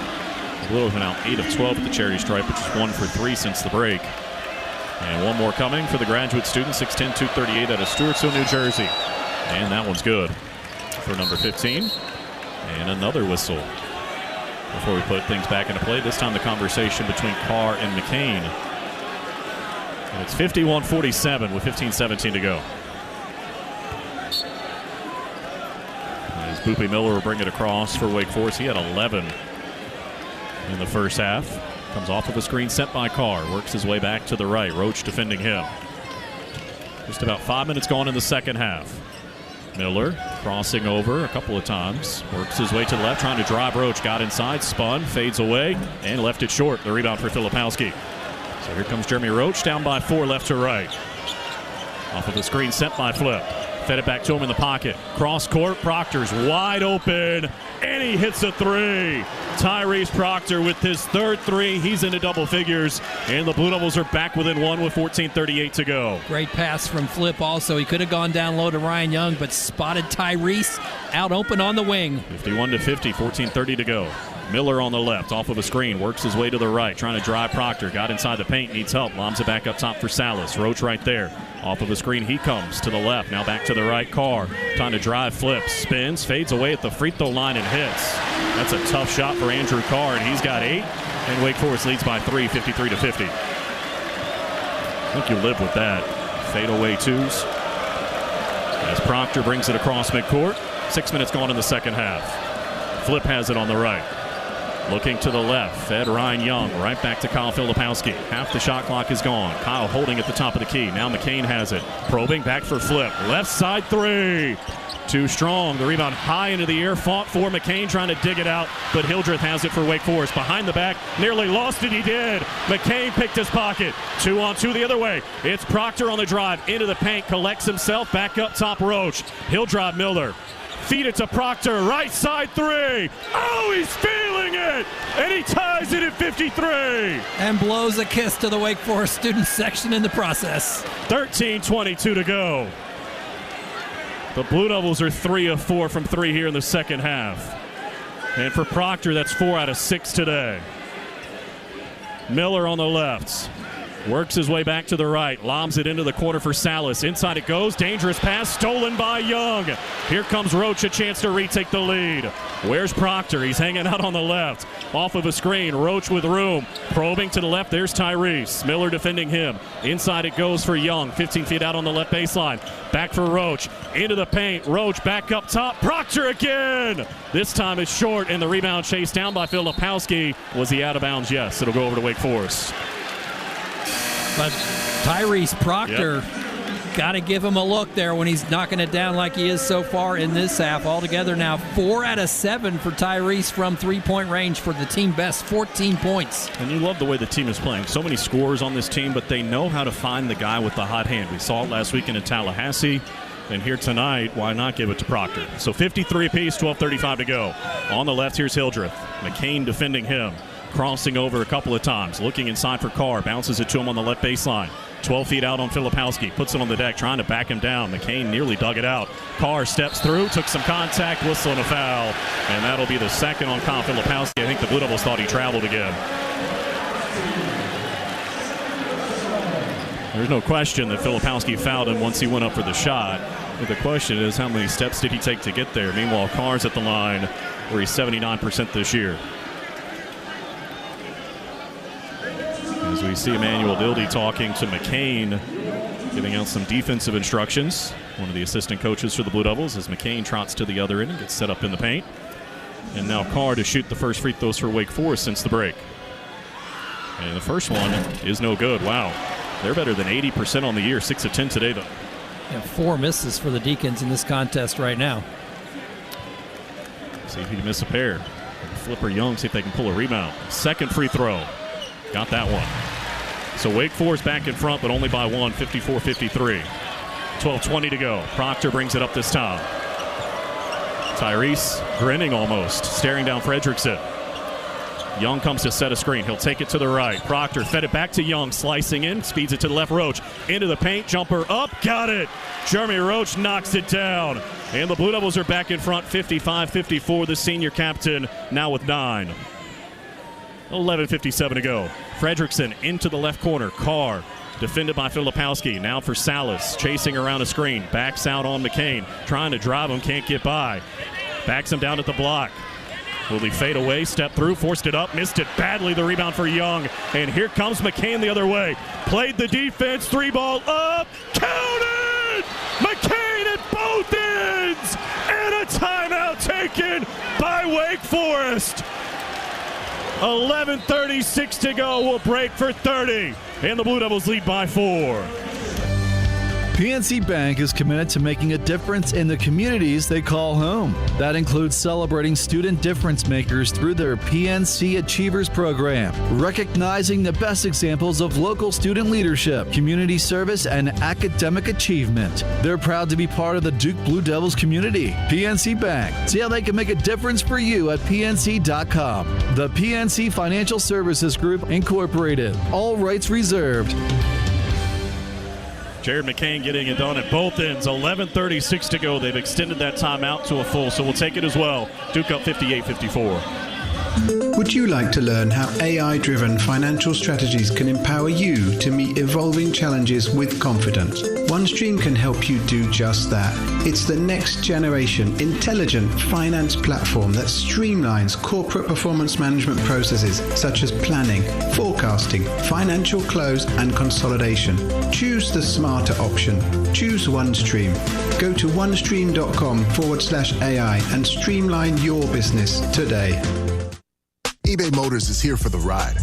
Blue went out 8 of 12 at the charity stripe, which is 1 for 3 since the break. And one more coming for the graduate student, 6'10", 238 out of Stewartsville, New Jersey. And that one's good for number 15. And another whistle before we put things back into play. This time the conversation between Carr and McCain. And it's 51-47 with 15-17 to go. As Boopy Miller will bring it across for Wake Forest. He had 11 in the first half. Comes off of a screen set by Carr. Works his way back to the right. Roach defending him. Just about 5 minutes gone in the second half. Miller crossing over a couple of times. Works his way to the left, trying to drive Roach. Got inside, spun, fades away, and left it short. The rebound for Filipowski. So here comes Jeremy Roach, down by 4, left to right. Off of the screen set by Flip. Fed it back to him in the pocket. Cross court, Proctor's wide open, and he hits a 3. Tyrese Proctor with his 3rd 3. He's into double figures, and the Blue Devils are back within 1 with 14:38 to go. Great pass from Flip also. He could have gone down low to Ryan Young, but spotted Tyrese out open on the wing. 51-50, 14:30 to go. Miller on the left, off of a screen, works his way to the right, trying to drive Proctor. Got inside the paint, needs help. Lobs it back up top for Salas. Roach right there. Off of a screen, he comes to the left. Now back to the right. Carr trying to drive, flips, spins, fades away at the free throw line and hits. That's a tough shot for Andrew Carr, and he's got 8. And Wake Forest leads by 3, 53-50. I think you live with that. Fade away 2s. As Proctor brings it across midcourt. 6 minutes gone in the second half. Flip has it on the right. Looking to the left, fed Ryan Young, right back to Kyle Filipowski. Half the shot clock is gone. Kyle holding at the top of the key. Now McCain has it. Probing back for Flip. Left side 3. Too strong. The rebound high into the air. Fought for McCain trying to dig it out, but Hildreth has it for Wake Forest. Behind the back. Nearly lost it. He did. McCain picked his pocket. 2-on-2 the other way. It's Proctor on the drive. Into the paint. Collects himself. Back up top Roach. He'll drive Miller. Feed it to Proctor, right side 3. Oh, he's feeling it! And he ties it at 53. And blows a kiss to the Wake Forest student section in the process. 13:22 to go. The Blue Devils are 3 of 4 from 3 here in the second half. And for Proctor, that's 4 out of 6 today. Miller on the left. Works his way back to the right. Lobs it into the corner for Salas. Inside it goes. Dangerous pass stolen by Young. Here comes Roach, a chance to retake the lead. Where's Proctor? He's hanging out on the left. Off of a screen. Roach with room. Probing to the left. There's Tyrese. Miller defending him. Inside it goes for Young. 15 feet out on the left baseline. Back for Roach. Into the paint. Roach back up top. Proctor again. This time it's short, and the rebound chased down by Filipowski. Was he out of bounds? Yes. It'll go over to Wake Forest. But Tyrese Proctor, got to give him a look there when he's knocking it down like he is so far in this half. Altogether now 4 out of 7 for Tyrese from three-point range for the team best, 14 points. And you love the way the team is playing. So many scorers on this team, but they know how to find the guy with the hot hand. We saw it last weekend in Tallahassee. And here tonight, why not give it to Proctor? So 53 apiece, 12:35 to go. On the left, here's Hildreth. McCain defending him. Crossing over a couple of times, looking inside for Carr, bounces it to him on the left baseline. 12 feet out on Filipowski, puts it on the deck, trying to back him down. McCain nearly dug it out. Carr steps through, took some contact, whistle and a foul. And that'll be the second on Kyle Filipowski. I think the Blue Devils thought he traveled again. There's no question that Filipowski fouled him once he went up for the shot. But the question is, how many steps did he take to get there? Meanwhile, Carr's at the line where he's 79% this year. As we see Emmanuel Dildy talking to McCain, giving out some defensive instructions. One of the assistant coaches for the Blue Devils as McCain trots to the other end and gets set up in the paint. And now Carr to shoot the first free throws for Wake Forest since the break. And the first one is no good. Wow. They're better than 80% on the year. 6 of 10 today, though. Yeah, 4 misses for the Deacons in this contest right now. See if he can miss a pair. Flipper Young, see if they can pull a rebound. Second free throw. Got that one. So Wake Forest back in front, but only by 1, 54-53. 12:20 to go. Proctor brings it up this time. Tyrese grinning almost, staring down Fredrickson. Young comes to set a screen. He'll take it to the right. Proctor fed it back to Young, slicing in, speeds it to the left. Roach into the paint, jumper up, got it. Jeremy Roach knocks it down. And the Blue Devils are back in front, 55-54. The senior captain now with 9. 11:57 to go. Fredrickson into the left corner. Carr defended by Filipowski. Now for Salas, chasing around a screen. Backs out on McCain, trying to drive him, can't get by. Backs him down at the block. Will he fade away, step through, forced it up, missed it badly, the rebound for Young. And here comes McCain the other way. Played the defense, 3-ball up, counted! McCain at both ends! And a timeout taken by Wake Forest. 11:36 to go, we'll break for 30. And the Blue Devils lead by 4. PNC Bank is committed to making a difference in the communities they call home. That includes celebrating student difference makers through their PNC Achievers program, recognizing the best examples of local student leadership, community service, and academic achievement. They're proud to be part of the Duke Blue Devils community. PNC Bank. See how they can make a difference for you at PNC.com. The PNC Financial Services Group, Incorporated. All rights reserved. Jared McCain getting it done at both ends. 11:36 to go. They've extended that timeout to a full, so we'll take it as well. Duke up 58-54. Would you like to learn how AI-driven financial strategies can empower you to meet evolving challenges with confidence? OneStream can help you do just that. It's the next generation intelligent finance platform that streamlines corporate performance management processes such as planning, forecasting, financial close, and consolidation. Choose the smarter option. Choose OneStream. Go to onestream.com/AI and streamline your business today. eBay Motors is here for the ride.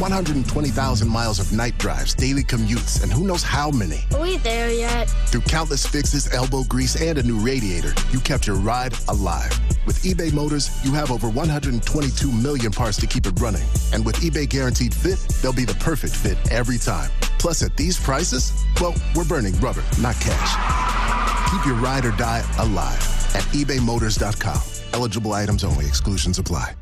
120,000 miles of night drives, daily commutes, and who knows how many. Are we there yet? Through countless fixes, elbow grease, and a new radiator, you kept your ride alive. With eBay Motors, you have over 122 million parts to keep it running. And with eBay Guaranteed Fit, they'll be the perfect fit every time. Plus, at these prices, well, we're burning rubber, not cash. Keep your ride or die alive at ebaymotors.com. Eligible items only. Exclusions apply.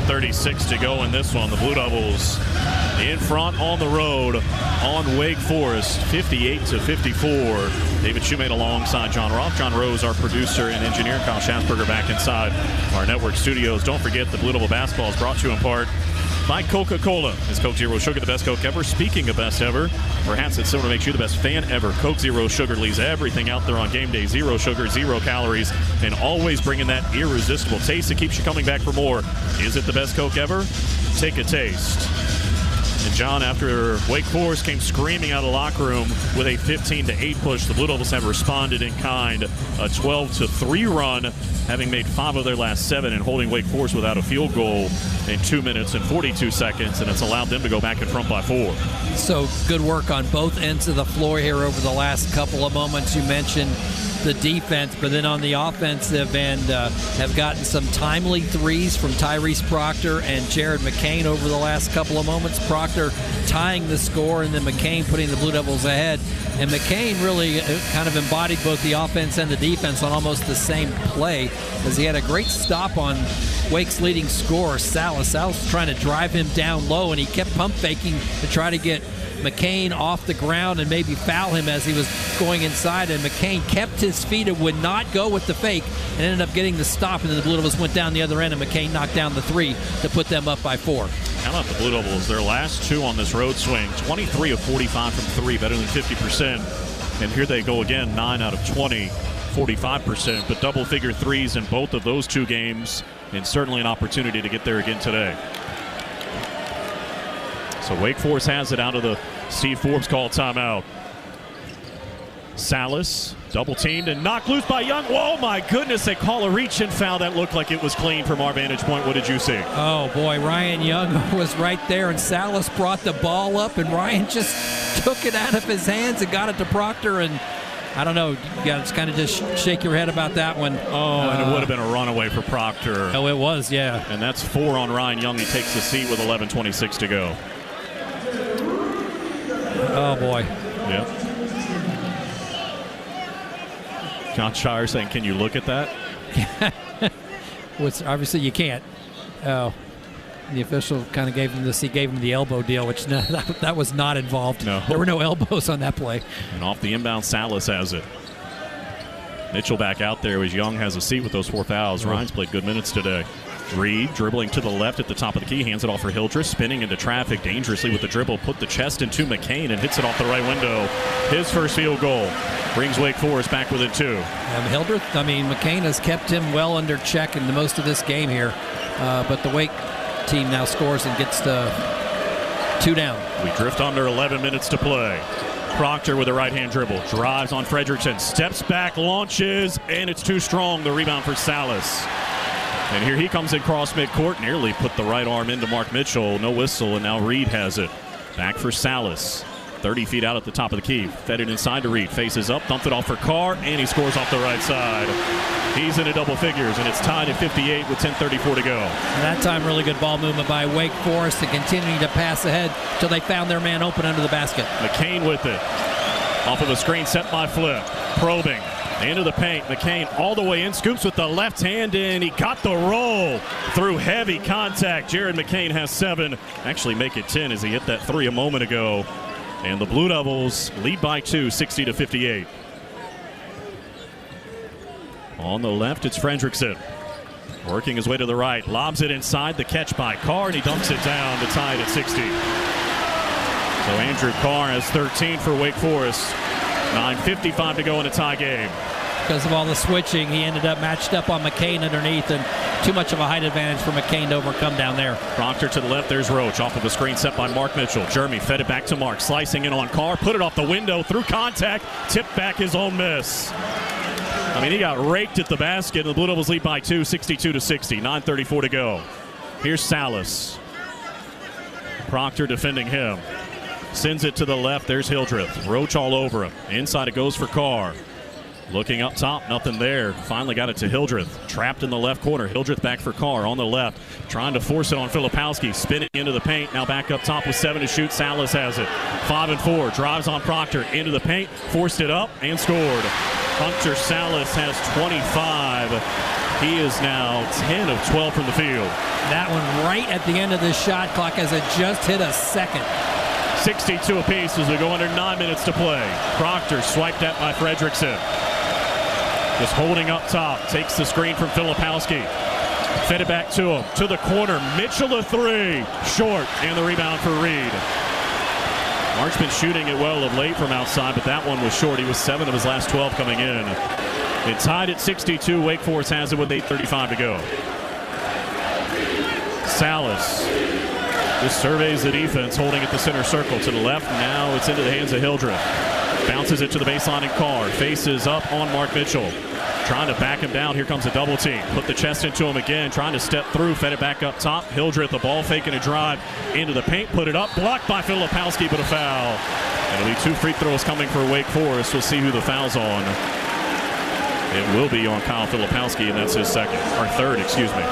.36 to go in this one. The Blue Devils in front on the road on Wake Forest, 58-54. David Shoemate alongside John Roth. John Rose, our producer and engineer. Kyle Schatzberger back inside our network studios. Don't forget the Blue Devil basketball is brought to you in part by Coca-Cola. Is Coke Zero Sugar the best Coke ever? Speaking of best ever, perhaps it's similar to make you the best fan ever. Coke Zero Sugar leaves everything out there on game day. 0 sugar, 0 calories, and always bringing that irresistible taste that keeps you coming back for more. Is it the best Coke ever? Take a taste. And John, after Wake Forest came screaming out of the locker room with a 15-8 push, the Blue Devils have responded in kind. A 12-3 run, having made 5 of their last 7 and holding Wake Forest without a field goal in 2 minutes and 42 seconds, and it's allowed them to go back in front by 4. So good work on both ends of the floor here over the last couple of moments. You mentioned the defense, but then on the offensive end have gotten some timely threes from Tyrese Proctor and Jared McCain over the last couple of moments. Proctor tying the score and then McCain putting the Blue Devils ahead. And McCain really kind of embodied both the offense and the defense on almost the same play, as he had a great stop on Wake's leading scorer, Salas. Salas trying to drive him down low, and he kept pump faking to try to get McCain off the ground and maybe foul him as he was going inside, and McCain kept his feet and would not go with the fake and ended up getting the stop, and then the Blue Devils went down the other end and McCain knocked down the 3 to put them up by 4. How about the Blue Devils? Their last 2 on this road swing, 23 of 45 from 3, better than 50%. And here they go again, 9 out of 20, 45%, but double-figure threes in both of those 2 games, and certainly an opportunity to get there again today. So Wake Forest has it out of the Steve Forbes call timeout. Salas double teamed and knocked loose by Young. Oh my goodness, they call a reach and foul. That looked like it was clean from our vantage point. What did you see? Oh boy, Ryan Young was right there, and Salas brought the ball up, and Ryan just took it out of his hands and got it to Proctor, and I don't know. You got to kind of just shake your head about that one. Oh, and it would have been a runaway for Proctor. Oh, it was, yeah. And that's 4 on Ryan Young. He takes the seat with 11:26 to go. Oh, boy. Yep. John Shire saying, can you look at that? Which obviously you can't. Oh. The official kind of gave him the elbow deal, which that was not involved. No. There were no elbows on that play. And off the inbound, Salas has it. Mitchell back out there as Young has a seat with those 4 fouls. Ryan's played good minutes today. Reed dribbling to the left at the top of the key, hands it off for Hildreth, spinning into traffic dangerously with the dribble, put the chest into McCain and hits it off the right window. His first field goal brings Wake Forest back within 2. Hildreth, McCain has kept him well under check in the most of this game here, but the Wake team now scores and gets to 2 down. We drift under 11 minutes to play. Proctor with a right-hand dribble, drives on Fredrickson, steps back, launches, and it's too strong. The rebound for Salas. And here he comes in cross midcourt, nearly put the right arm into Mark Mitchell. No whistle, and now Reed has it. Back for Salas. 30 feet out at the top of the key. Fed it inside to Reed. Faces up, dumped it off for Carr, and he scores off the right side. He's into double figures, and it's tied at 58 with 10:34 to go. And that time, really good ball movement by Wake Forest to continue to pass ahead until they found their man open under the basket. McCain with it. Off of a screen set by Flip. Probing. Into the paint. McCain all the way in. Scoops with the left hand, and he got the roll through heavy contact. Jared McCain has 7. Actually make it 10 as he hit that 3 a moment ago. And the Blue Devils lead by 2, 60-58. On the left, it's Fredrickson. Working his way to the right. Lobs it inside. The catch by Carr, and he dunks it down to tie it at 60. So Andrew Carr has 13 for Wake Forest. 9:55 to go in a tie game. Because of all the switching, he ended up matched up on McCain underneath, and too much of a height advantage for McCain to overcome down there. Proctor to the left. There's Roach off of a screen set by Mark Mitchell. Jeremy fed it back to Mark. Slicing in on Carr. Put it off the window through contact. Tipped back his own miss. He got raked at the basket, and the Blue Devils lead by 2, 62-60. 9:34 to go. Here's Salas. Proctor defending him. Sends it to the left. There's Hildreth. Roach all over him. Inside it goes for Carr. Looking up top, nothing there. Finally got it to Hildreth. Trapped in the left corner. Hildreth back for Carr on the left. Trying to force it on Filipowski. Spinning into the paint. Now back up top with 7 to shoot. Salas has it. 5 and 4. Drives on Proctor. Into the paint. Forced it up and scored. Hunter Salas has 25. He is now 10 of 12 from the field. That one right at the end of the shot clock as it just hit a second. 62 apiece as we go under 9 minutes to play. Proctor swiped at by Fredrickson. Just holding up top. Takes the screen from Filipowski. Fed it back to him. To the corner. Mitchell a 3. Short. And the rebound for Reed. Mark's been shooting it well of late from outside, but that one was short. He was 7 of his last 12 coming in. It's tied at 62. Wake Forest has it with 8:35 to go. Salas just surveys the defense, holding at the center circle to the left. Now it's into the hands of Hildreth. Bounces it to the baseline and Carr. Faces up on Mark Mitchell. Trying to back him down. Here comes a double team. Put the chest into him again. Trying to step through. Fed it back up top. Hildreth, the ball faking a drive into the paint. Put it up. Blocked by Filipowski, but a foul. It'll be 2 free throws coming for Wake Forest. We'll see who the foul's on. It will be on Kyle Filipowski, and that's his third, excuse me.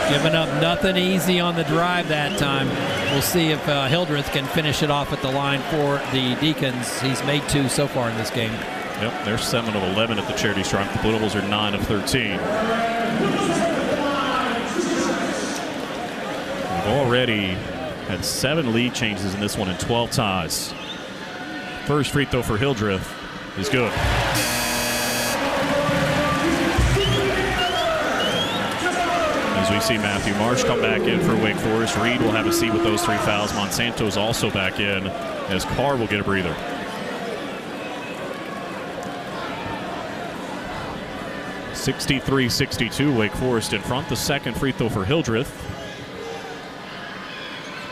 Giving up nothing easy on the drive that time. We'll see if Hildreth can finish it off at the line for the Deacons. He's made 2 so far in this game. Yep, they're 7 of 11 at the charity stripe. The Blue Devils are 9 of 13. We've already had 7 lead changes in this one and 12 ties. First free throw for Hildreth is good. As we see Matthew Marsh come back in for Wake Forest. Reed will have a seat with those 3 fouls. Monsanto's also back in as Carr will get a breather. (63-62) Wake Forest in front. The second free throw for Hildreth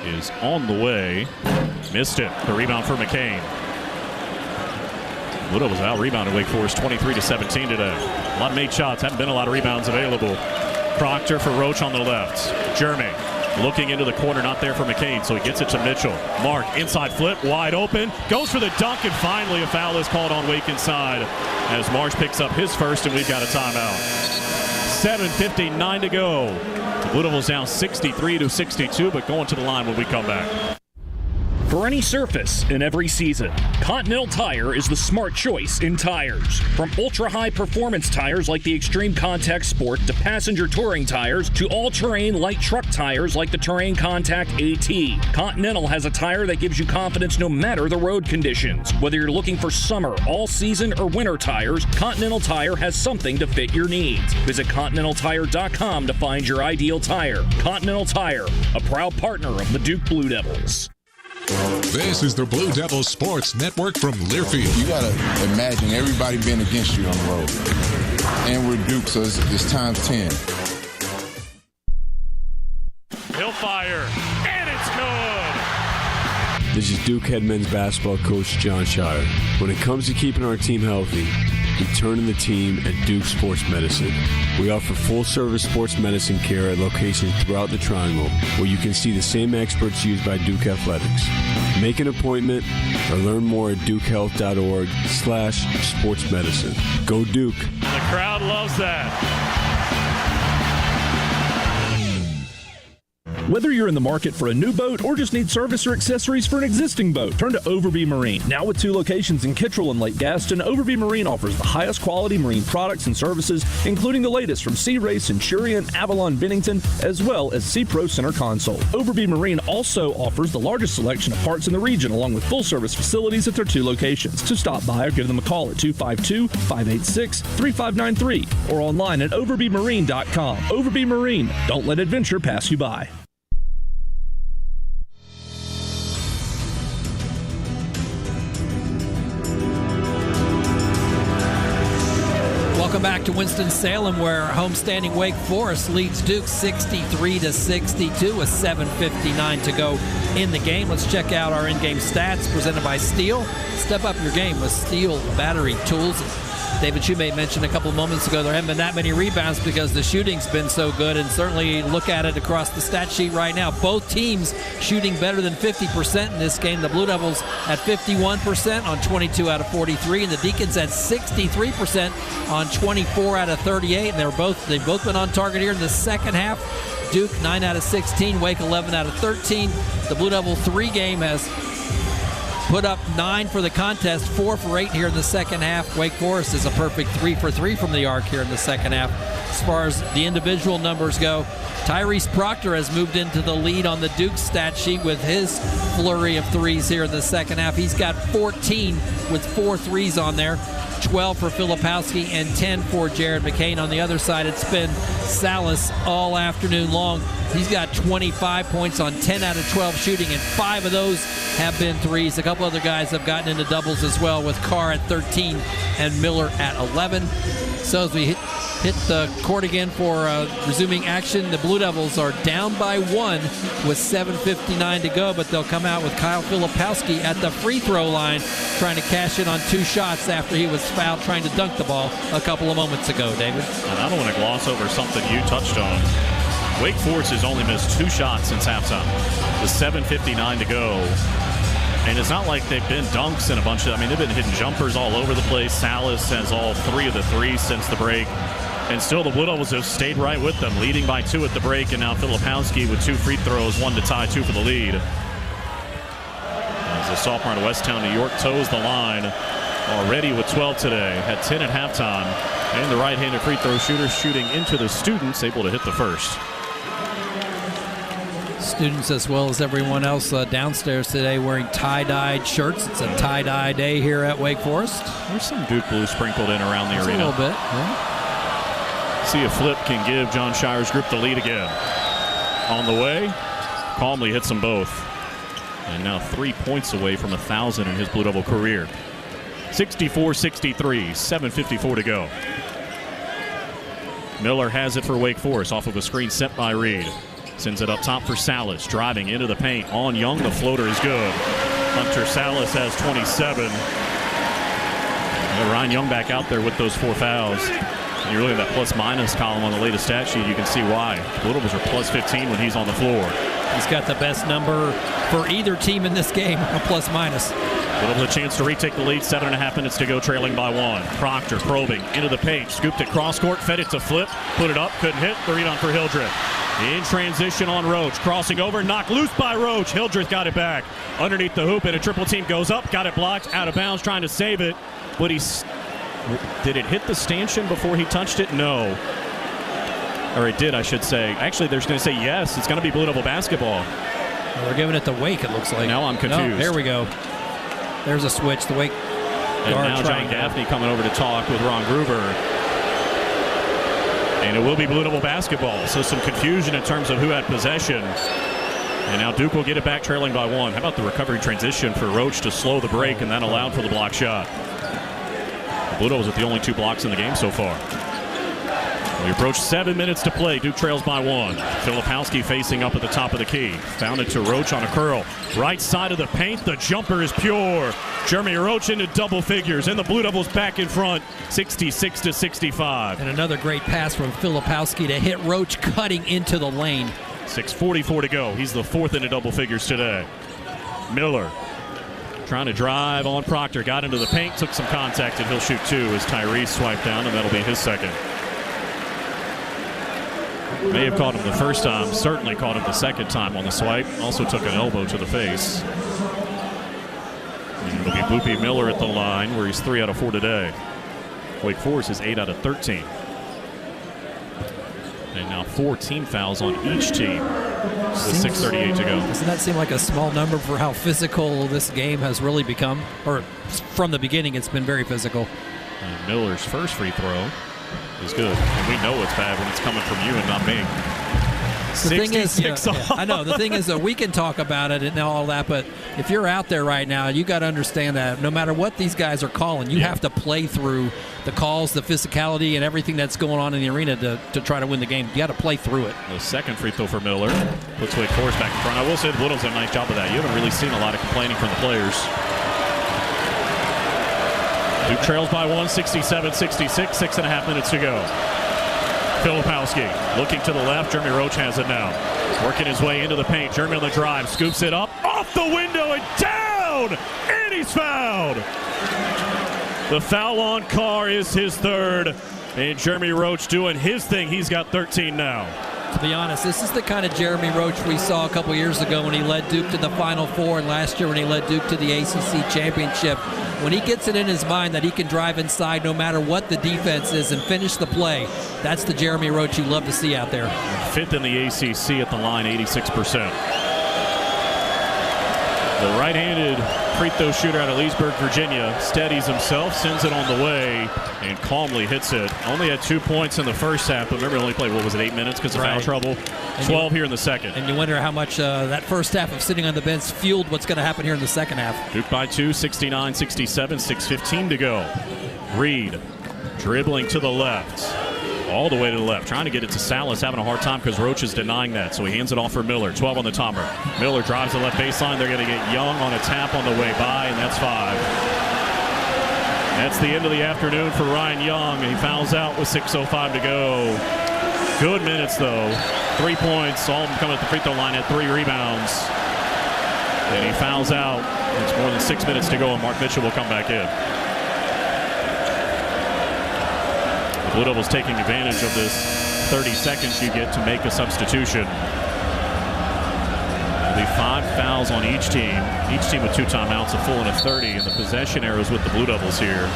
is on the way. Missed it. The rebound for McCain. Little was out rebounded Wake Forest 23-17 today. A lot of made shots. Haven't been a lot of rebounds available. Proctor for Roach on the left. Jeremy Looking into the corner, not there for McCain, so he gets it to Mitchell. Mark, inside flip, wide open, goes for the dunk, and finally a foul is called on Wake inside as Marsh picks up his first, and we've got a timeout. 7:59 to go. Blue Devils down 63-62, but going to the line when we come back. For any surface in every season, Continental Tire is the smart choice in tires. From ultra-high performance tires like the Extreme Contact Sport to passenger touring tires to all-terrain light truck tires like the Terrain Contact AT, Continental has a tire that gives you confidence no matter the road conditions. Whether you're looking for summer, all-season, or winter tires, Continental Tire has something to fit your needs. Visit ContinentalTire.com to find your ideal tire. Continental Tire, a proud partner of the Duke Blue Devils. This is the Blue Devils Sports Network from Learfield. You gotta imagine everybody being against you on the road. And we're Duke, so it's times 10. He'll fire, and it's good! This is Duke head men's basketball coach John Shire. When it comes to keeping our team healthy, we turn to the team at Duke Sports Medicine. We offer full-service sports medicine care at locations throughout the Triangle, where you can see the same experts used by Duke Athletics. Make an appointment or learn more at dukehealth.org/sportsmedicine. Go Duke. The crowd loves that. Whether you're in the market for a new boat or just need service or accessories for an existing boat, turn to Overby Marine. Now with 2 locations in Kittrell and Lake Gaston, Overby Marine offers the highest quality marine products and services, including the latest from Sea Ray, Centurion, Avalon, Bennington, as well as Sea Pro Center Console. Overby Marine also offers the largest selection of parts in the region, along with full-service facilities at their 2 locations. So stop by or give them a call at 252-586-3593 or online at overbymarine.com. Overby Marine. Don't let adventure pass you by. Welcome back to Winston-Salem, where homestanding Wake Forest leads Duke 63-62 with 7:59 to go in the game. Let's check out our in-game stats presented by Steel. Step up your game with Steel battery tools. David Shoemate mentioned a couple of moments ago there haven't been that many rebounds because the shooting's been so good, and certainly look at it across the stat sheet right now. Both teams shooting better than 50% in this game. The Blue Devils at 51% on 22 out of 43, and the Deacons at 63% on 24 out of 38. And they've both been on target here in the second half. Duke 9 out of 16, Wake 11 out of 13. The Blue Devil 3 game has put up 9 for the contest, 4 for 8 here in the second half. Wake Forest is a perfect 3 for 3 from the arc here in the second half. As far as the individual numbers go, Tyrese Proctor has moved into the lead on the Duke stat sheet with his flurry of threes here in the second half. He's got 14 with 4 threes on there, 12 for Filipowski and 10 for Jared McCain. On the other side, it's been Salas all afternoon long. He's got 25 points on 10 out of 12 shooting, and 5 of those have been threes. A couple other guys have gotten into doubles as well, with Carr at 13 and Miller at 11. So as we hit the court again for resuming action, the Blue Devils are down by 1 with 7:59 to go, but they'll come out with Kyle Filipowski at the free throw line trying to cash in on 2 shots after he was fouled trying to dunk the ball a couple of moments ago, David. And I don't want to gloss over something you touched on. Wake Forest has only missed 2 shots since halftime with 7:59 to go. And it's not like they've been dunks and a bunch of, they've been hitting jumpers all over the place. Salas has all 3 of the 3s since the break. And still the Blue Devils have stayed right with them, leading by 2 at the break. And now Filipowski with 2 free throws, 1 to tie, 2 for the lead. As the sophomore out of Westtown, New York, toes the line already with 12 today. Had 10 at halftime. And the right-handed free throw shooter shooting into the students, able to hit the first. Students, as well as everyone else downstairs today, wearing tie-dyed shirts. It's a tie-dye day here at Wake Forest. There's some Duke blue sprinkled in around the arena. A little bit, yeah. See if Flip can give John Shire's group the lead again. On the way, calmly hits them both. And now 3 points away from 1,000 in his Blue Devil career. 64-63, 7:54 to go. Miller has it for Wake Forest off of a screen set by Reed. Sends it up top for Salas, driving into the paint. On Young, the floater is good. Hunter Salas has 27. Yeah, Ryan Young back out there with those 4 fouls. And you're looking at that plus-minus column on the latest stat sheet. You can see why. Blue Devils are plus 15 when he's on the floor. He's got the best number for either team in this game, a plus-minus. Blue Devils a chance to retake the lead. 7.5 minutes to go, trailing by 1. Proctor probing into the paint. Scooped it cross-court, fed it to Flip. Put it up, couldn't hit. The rebound for Hildreth. In transition on Roach. Crossing over, knocked loose by Roach. Hildreth got it back. Underneath the hoop, and a triple team goes up. Got it blocked, out of bounds, trying to save it. But did it hit the stanchion before he touched it? No. Or it did, I should say. Actually, they're going to say yes. It's going to be Blue Devil basketball. Well, we're giving it to Wake, it looks like. Now I'm confused. No, there we go. There's a switch. The Wake and now John Gaffney coming over to talk with Ron Gruber. And it will be Blue Devil basketball. So some confusion in terms of who had possession. And now Duke will get it back, trailing by 1. How about the recovery transition for Roach to slow the break, and that allowed for the block shot. The Blue Devils with the only 2 blocks in the game so far. We approach 7 minutes to play. Duke trails by 1. Filipowski facing up at the top of the key. Found it to Roach on a curl. Right side of the paint. The jumper is pure. Jeremy Roach into double figures. And the Blue Devils back in front, 66-65. And another great pass from Filipowski to hit Roach cutting into the lane. 6:44 to go. He's the 4th into double figures today. Miller trying to drive on Proctor. Got into the paint. Took some contact, and he'll shoot 2 as Tyrese swiped down, and that'll be his second. May have caught him the first time, certainly caught him the second time on the swipe. Also took an elbow to the face. And it'll be Boopy Miller at the line, where he's 3 out of 4 today. Wake Forest is 8 out of 13. And now 4 team fouls on each team with 6:38 to go. Doesn't that seem like a small number for how physical this game has really become? Or from the beginning, it's been very physical. And Miller's first free throw is good. And we know it's bad when it's coming from you and not me. The thing is, I know. The thing is that we can talk about it and all that, but if you're out there right now, you got to understand that no matter what these guys are calling, you have to play through the calls, the physicality, and everything that's going on in the arena to try to win the game. You got to play through it. The second free throw for Miller puts Wake Forest back in front. I will say the Blue Devils did a nice job of that. You haven't really seen a lot of complaining from the players. Duke trails by 1, 67-66, 6.5 minutes to go. Filipowski looking to the left. Jeremy Roach has it now. Working his way into the paint. Jeremy on the drive. Scoops it up. Off the window and down! And he's fouled! The foul on Carr is his 3rd. And Jeremy Roach doing his thing. He's got 13 now. To be honest, this is the kind of Jeremy Roach we saw a couple years ago when he led Duke to the Final Four, and last year when he led Duke to the ACC Championship. When he gets it in his mind that he can drive inside no matter what the defense is and finish the play, that's the Jeremy Roach you love to see out there. 5th in the ACC at the line, 86%. The right-handed free throw shooter out of Leesburg, Virginia, steadies himself, sends it on the way, and calmly hits it. Only had 2 points in the first half, but remember, only played, 8 minutes because of foul trouble? 12 here in the second. And you wonder how much that first half of sitting on the bench fueled what's going to happen here in the second half. Duke by 2, 69-67, 6:15 to go. Reed dribbling to the left. All the way to the left, trying to get it to Salas, having a hard time because Roach is denying that, so he hands it off for Miller. 12 on the timer. Miller drives the left baseline. They're going to get Young on a tap on the way by, and that's 5. That's the end of the afternoon for Ryan Young. He fouls out with 6:05 to go. Good minutes, though. 3 points, all of them coming at the free throw line, had 3 rebounds. And he fouls out. It's more than 6 minutes to go, and Mark Mitchell will come back in. Blue Devils taking advantage of this 30 seconds you get to make a substitution. There'll be 5 fouls on each team with 2 timeouts, a full and a 30, and the possession arrows with the Blue Devils here.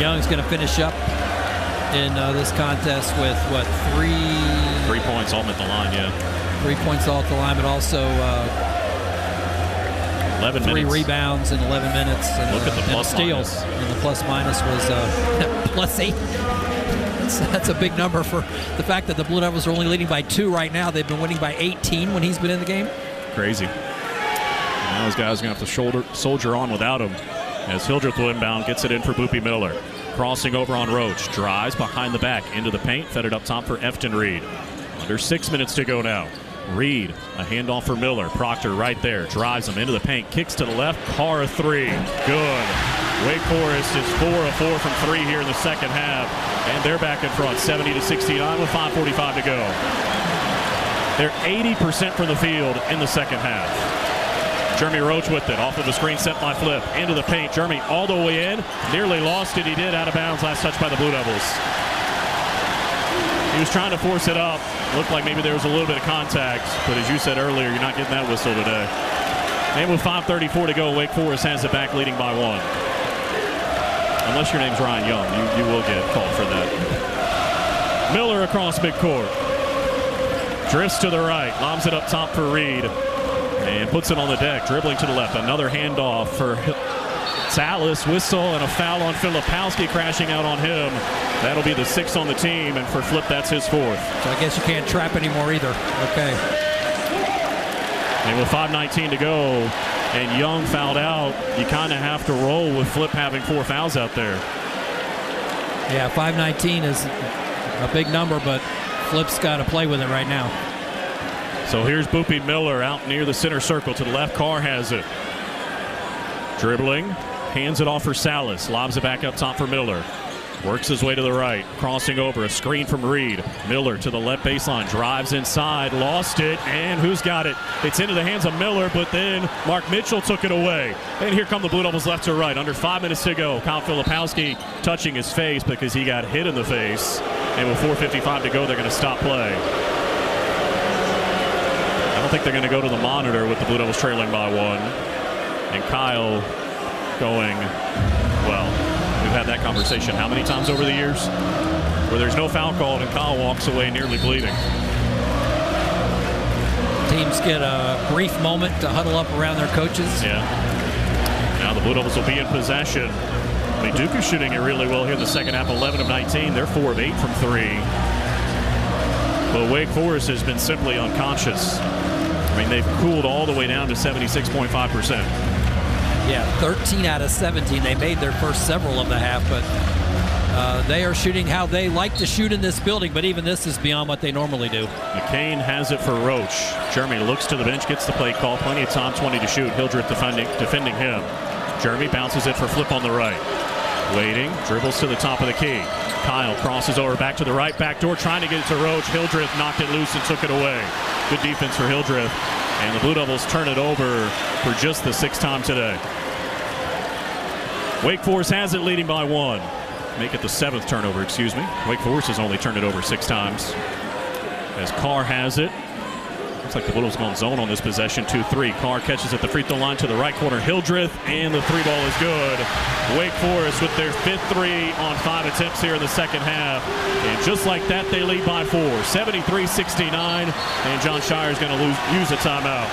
Young's going to finish up in this contest with, 3 points all at the line, 3 points all at the line, but also 11 3 minutes. rebounds in 11 minutes. And, look at the plus steals. minus. And the plus minus was plus 8. That's a big number for the fact that the Blue Devils are only leading by 2 right now. They've been winning by 18 when he's been in the game. Crazy. And now those guys are going to have to soldier on without him. As Hildreth will inbound, gets it in for Boopy Miller. Crossing over on Roach. Drives behind the back into the paint. Fed it up top for Efton Reed. Under 6 minutes to go now. Reed, a handoff for Miller. Proctor right there. Drives him into the paint. Kicks to the left. Carr 3. Good. Wake Forest is 4 of 4 from 3 here in the second half, and they're back in front, 70-69 with 5:45 to go. They're 80% from the field in the second half. Jeremy Roach with it, off of the screen, set by Flip, into the paint. Jeremy all the way in, nearly lost it. He did, out of bounds, last touch by the Blue Devils. He was trying to force it up. Looked like maybe there was a little bit of contact, but as you said earlier, you're not getting that whistle today. And with 5:34 to go, Wake Forest has it back, leading by 1. Unless your name's Ryan Young, you will get called for that. Miller across midcourt. Drifts to the right, lobs it up top for Reed, and puts it on the deck, dribbling to the left. Another handoff for Salas, whistle, and a foul on Filipowski, crashing out on him. That'll be the 6th on the team, and for Flip, that's his 4th. So I guess you can't trap anymore either. Okay. And with 5:19 to go, and Young fouled out, you kind of have to roll with Flip having 4 fouls out there. Yeah, 5:19 is a big number, but Flip's got to play with it right now. So here's Boopy Miller out near the center circle to the left. Carr has it. Dribbling, hands it off for Salas, lobs it back up top for Miller. Works his way to the right, crossing over, a screen from Reed. Miller to the left baseline, drives inside, lost it, and who's got it? It's into the hands of Miller, but then Mark Mitchell took it away. And here come the Blue Devils left to right. Under 5 minutes to go, Kyle Filipowski touching his face because he got hit in the face. And with 4:55 to go, they're going to stop play. I don't think they're going to go to the monitor with the Blue Devils trailing by 1. And Kyle going, well, we've had that conversation how many times over the years? Where there's no foul called and Kyle walks away nearly bleeding. Teams get a brief moment to huddle up around their coaches. Yeah. Now the Blue Devils will be in possession. I mean, Duke is shooting it really well here in the second half, 11 of 19. They're 4 of 8 from 3. But Wake Forest has been simply unconscious. I mean, they've cooled all the way down to 76.5%. Yeah, 13 out of 17. They made their first several of the half, but they are shooting how they like to shoot in this building, but even this is beyond what they normally do. McCain has it for Roach. Jeremy looks to the bench, gets the play call. Plenty of time, 20 to shoot. Hildreth defending him. Jeremy bounces it for Flip on the right. Waiting, dribbles to the top of the key. Kyle crosses over back to the right, back door, trying to get it to Roach. Hildreth knocked it loose and took it away. Good defense for Hildreth. And the Blue Devils turn it over for just the 6th time today. Wake Forest has it, leading by 1. Make it the 7th turnover, excuse me. Wake Forest has only turned it over 6 times. As Carr has it. Looks like the Blue Devils going zone on this possession, 2-3. Carr catches at the free throw line to the right corner. Hildreth, and the 3 ball is good. Wake Forest with their 5th 3 on 5 attempts here in the second half. And just like that, they lead by 4, 73-69. And John Shire is going to use a timeout.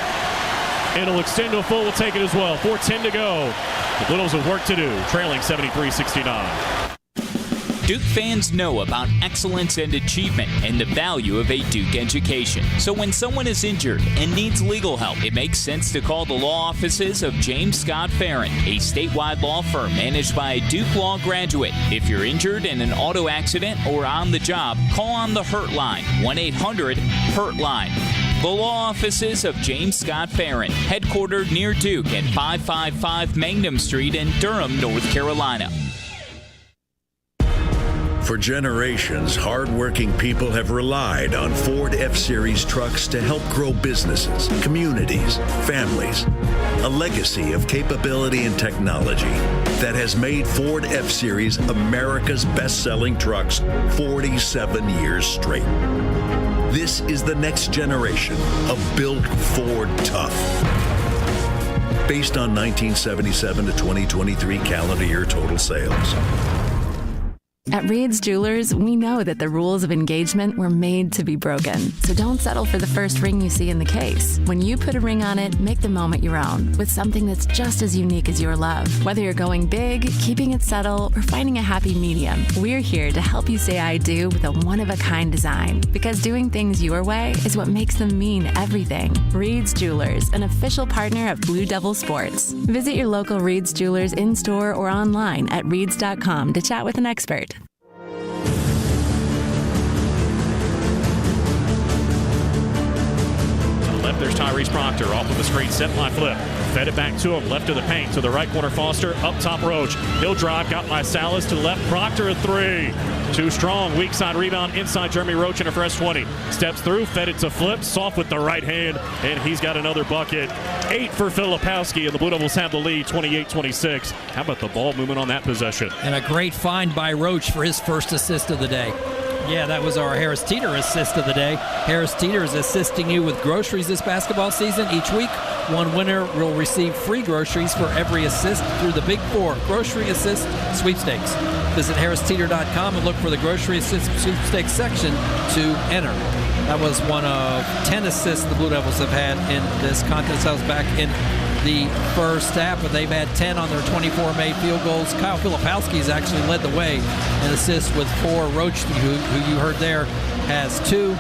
It'll extend to a full. We'll take it as well. 4:10 to go. The Blue Devils have work to do, trailing 73-69. Duke fans know about excellence and achievement and the value of a Duke education. So when someone is injured and needs legal help, it makes sense to call the law offices of James Scott Farron, a statewide law firm managed by a Duke Law graduate. If you're injured in an auto accident or on the job, call on the Hurt Line, 1-800-HURT-LINE. The law offices of James Scott Farron, headquartered near Duke at 555 Mangum Street in Durham, North Carolina. For generations, hardworking people have relied on Ford F-Series trucks to help grow businesses, communities, families. A legacy of capability and technology that has made Ford F-Series America's best-selling trucks 47 years straight. This is the next generation of Built Ford Tough. Based on 1977 to 2023 calendar year total sales. At Reed's Jewelers, we know that the rules of engagement were made to be broken. So don't settle for the first ring you see in the case. When you put a ring on it, make the moment your own with something that's just as unique as your love. Whether you're going big, keeping it subtle, or finding a happy medium, we're here to help you say I do with a one-of-a-kind design. Because doing things your way is what makes them mean everything. Reed's Jewelers, an official partner of Blue Devil Sports. Visit your local Reed's Jewelers in-store or online at reeds.com to chat with an expert. left, there's Tyrese Proctor off with a screen, set by Flip. Fed it back to him, left of the paint, to the right corner, Foster, up top Roach. He'll drive, got by Salas to the left, Proctor a three. Too strong, weak side rebound, inside Jeremy Roach in a fresh 20. Steps through, fed it to Flip, soft with the right hand, and he's got another bucket. 8 for Filipowski, and the Blue Devils have the lead, 28-26. How about the ball movement on that possession? And a great find by Roach for his first assist of the day. Yeah, that was our Harris Teeter assist of the day. Harris Teeter is assisting you with groceries this basketball season. Each week, one winner will receive free groceries for every assist through the Big Four Grocery Assist Sweepstakes. Visit harristeeter.com and look for the Grocery Assist Sweepstakes section to enter. That was one of 10 assists the Blue Devils have had in this contest. That was back in the first half, but they've had 10 on their 24 made field goals. Kyle Filipowski has actually led the way in assists with 4. Roach, who you heard there, has 2.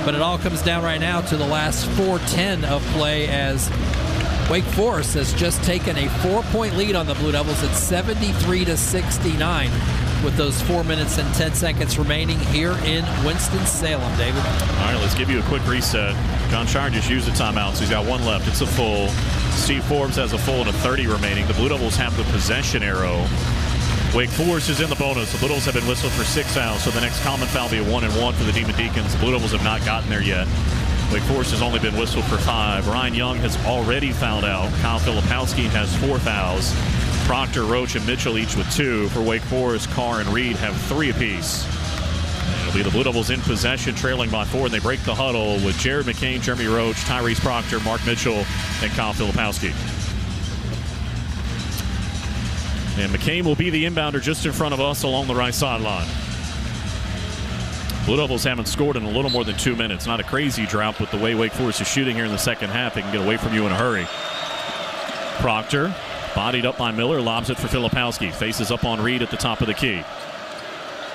But it all comes down right now to the last 4:10 of play, as Wake Forest has just taken a 4-point lead on the Blue Devils at 73-69 with those 4 minutes and 10 seconds remaining here in Winston-Salem, David. All right, let's give you a quick reset. John Shire just used a timeout, so he's got 1 left. It's a full. Steve Forbes has a full and a 30 remaining. The Blue Devils have the possession arrow. Wake Forest is in the bonus. The Blue Devils have been whistled for 6 fouls, so the next common foul will be a 1-and-1 for the Demon Deacons. The Blue Devils have not gotten there yet. Wake Forest has only been whistled for 5. Ryan Young has already fouled out. Kyle Filipowski has 4 fouls. Proctor, Roach, and Mitchell each with 2. For Wake Forest, Carr and Reed have 3 apiece. It'll be the Blue Devils in possession, trailing by 4, and they break the huddle with Jared McCain, Jeremy Roach, Tyrese Proctor, Mark Mitchell, and Kyle Filipowski. And McCain will be the inbounder just in front of us along the right sideline. Blue Devils haven't scored in a little more than 2 minutes. Not a crazy drought, but the way Wake Forest is shooting here in the second half, they can get away from you in a hurry. Proctor, bodied up by Miller, lobs it for Filipowski. Faces up on Reed at the top of the key.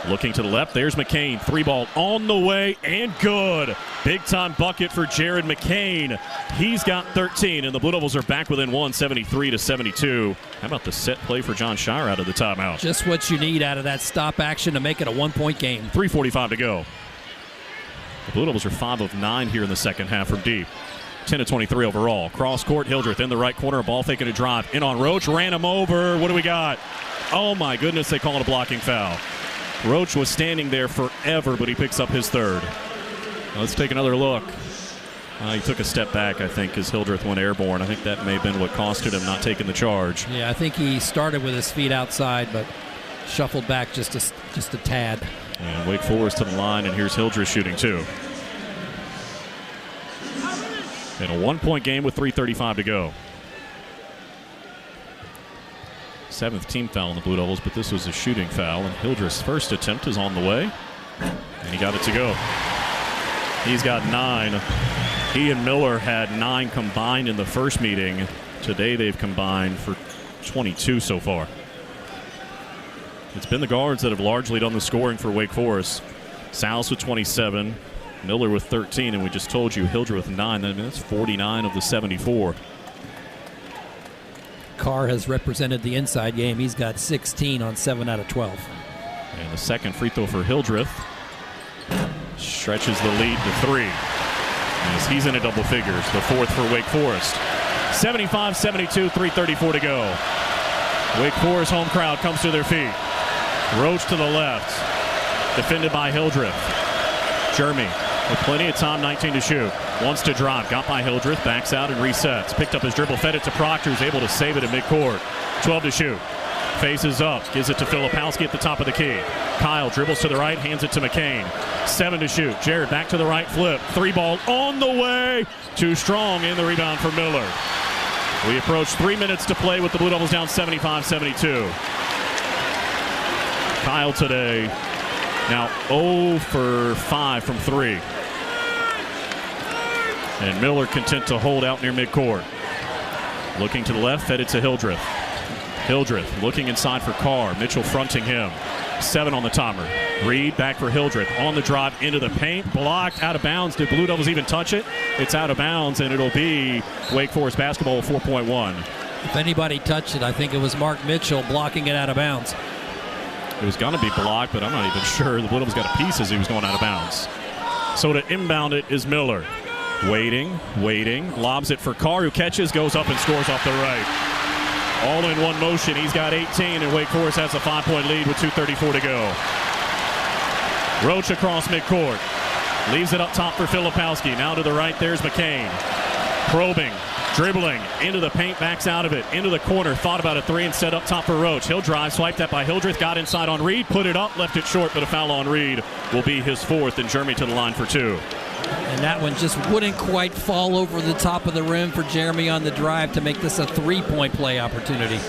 Looking to the left, there's McCain. 3-ball on the way, and good. Big-time bucket for Jared McCain. He's got 13, and the Blue Devils are back within 1, 73-72. How about the set play for John Shire out of the timeout? Just what you need out of that stop action to make it a 1-point game. 3:45 to go. The Blue Devils are 5 of 9 here in the second half from deep. 10-23 overall. Cross court, Hildreth in the right corner, a ball faking a drive. In on Roach, ran him over. What do we got? Oh, my goodness, they call it a blocking foul. Roach was standing there forever, but he picks up his 3rd. Let's take another look. He took a step back, I think, as Hildreth went airborne. I think that may have been what costed him not taking the charge. Yeah, I think he started with his feet outside, but shuffled back just a tad. And Wake Forest to the line, and here's Hildreth shooting 2. In a 1-point game with 3:35 to go. 7th team foul on the Blue Devils, but this was a shooting foul, and Hildreth's first attempt is on the way, and he got it to go. He's got 9. He and Miller had 9 combined in the first meeting. Today they've combined for 22 so far. It's been the guards that have largely done the scoring for Wake Forest. Salas with 27, Miller with 13, and we just told you Hildreth with 9. I mean, that's 49 of the 74. Carr has represented the inside game. He's got 16 on 7 out of 12. And the second free throw for Hildreth stretches the lead to 3. As he's into double figures. The 4th for Wake Forest. 75-72, 3:34 to go. Wake Forest home crowd comes to their feet. Roach to the left. Defended by Hildreth. Jeremy with plenty of time, 19 to shoot. Wants to drive. Got by Hildreth. Backs out and resets. Picked up his dribble. Fed it to Proctor. Who's able to save it at midcourt. 12 to shoot. Faces up. Gives it to Filipowski at the top of the key. Kyle dribbles to the right. Hands it to McCain. 7 to shoot. Jared back to the right. Flip. 3-ball on the way. Too strong. In the rebound for Miller. We approach 3 minutes to play with the Blue Devils down 75-72. Kyle today now 0 for 5 from 3. And Miller content to hold out near midcourt. Looking to the left, fed it to Hildreth. Hildreth looking inside for Carr. Mitchell fronting him. 7 on the timer. Reed back for Hildreth. On the drive into the paint. Blocked out of bounds. Did Blue Devils even touch it? It's out of bounds, and it'll be Wake Forest basketball 4.1. If anybody touched it, I think it was Mark Mitchell blocking it out of bounds. It was going to be blocked, but I'm not even sure. The Blue Devils got a piece as he was going out of bounds. So to inbound it is Miller. Waiting, lobs it for Carr, who catches, goes up and scores off the right. All in one motion. He's got 18, and Wake Forest has a 5-point lead with 2:34 to go. Roach across midcourt. Leaves it up top for Filipowski. Now to the right, there's McCain. Probing, dribbling, into the paint, backs out of it, into the corner, thought about a three and set up top for Roach. He'll drive, swiped that by Hildreth, got inside on Reed, put it up, left it short, but a foul on Reed will be his fourth, and Jeremy to the line for two. And that one just wouldn't quite fall over the top of the rim for Jeremy on the drive to make this a 3-point play opportunity.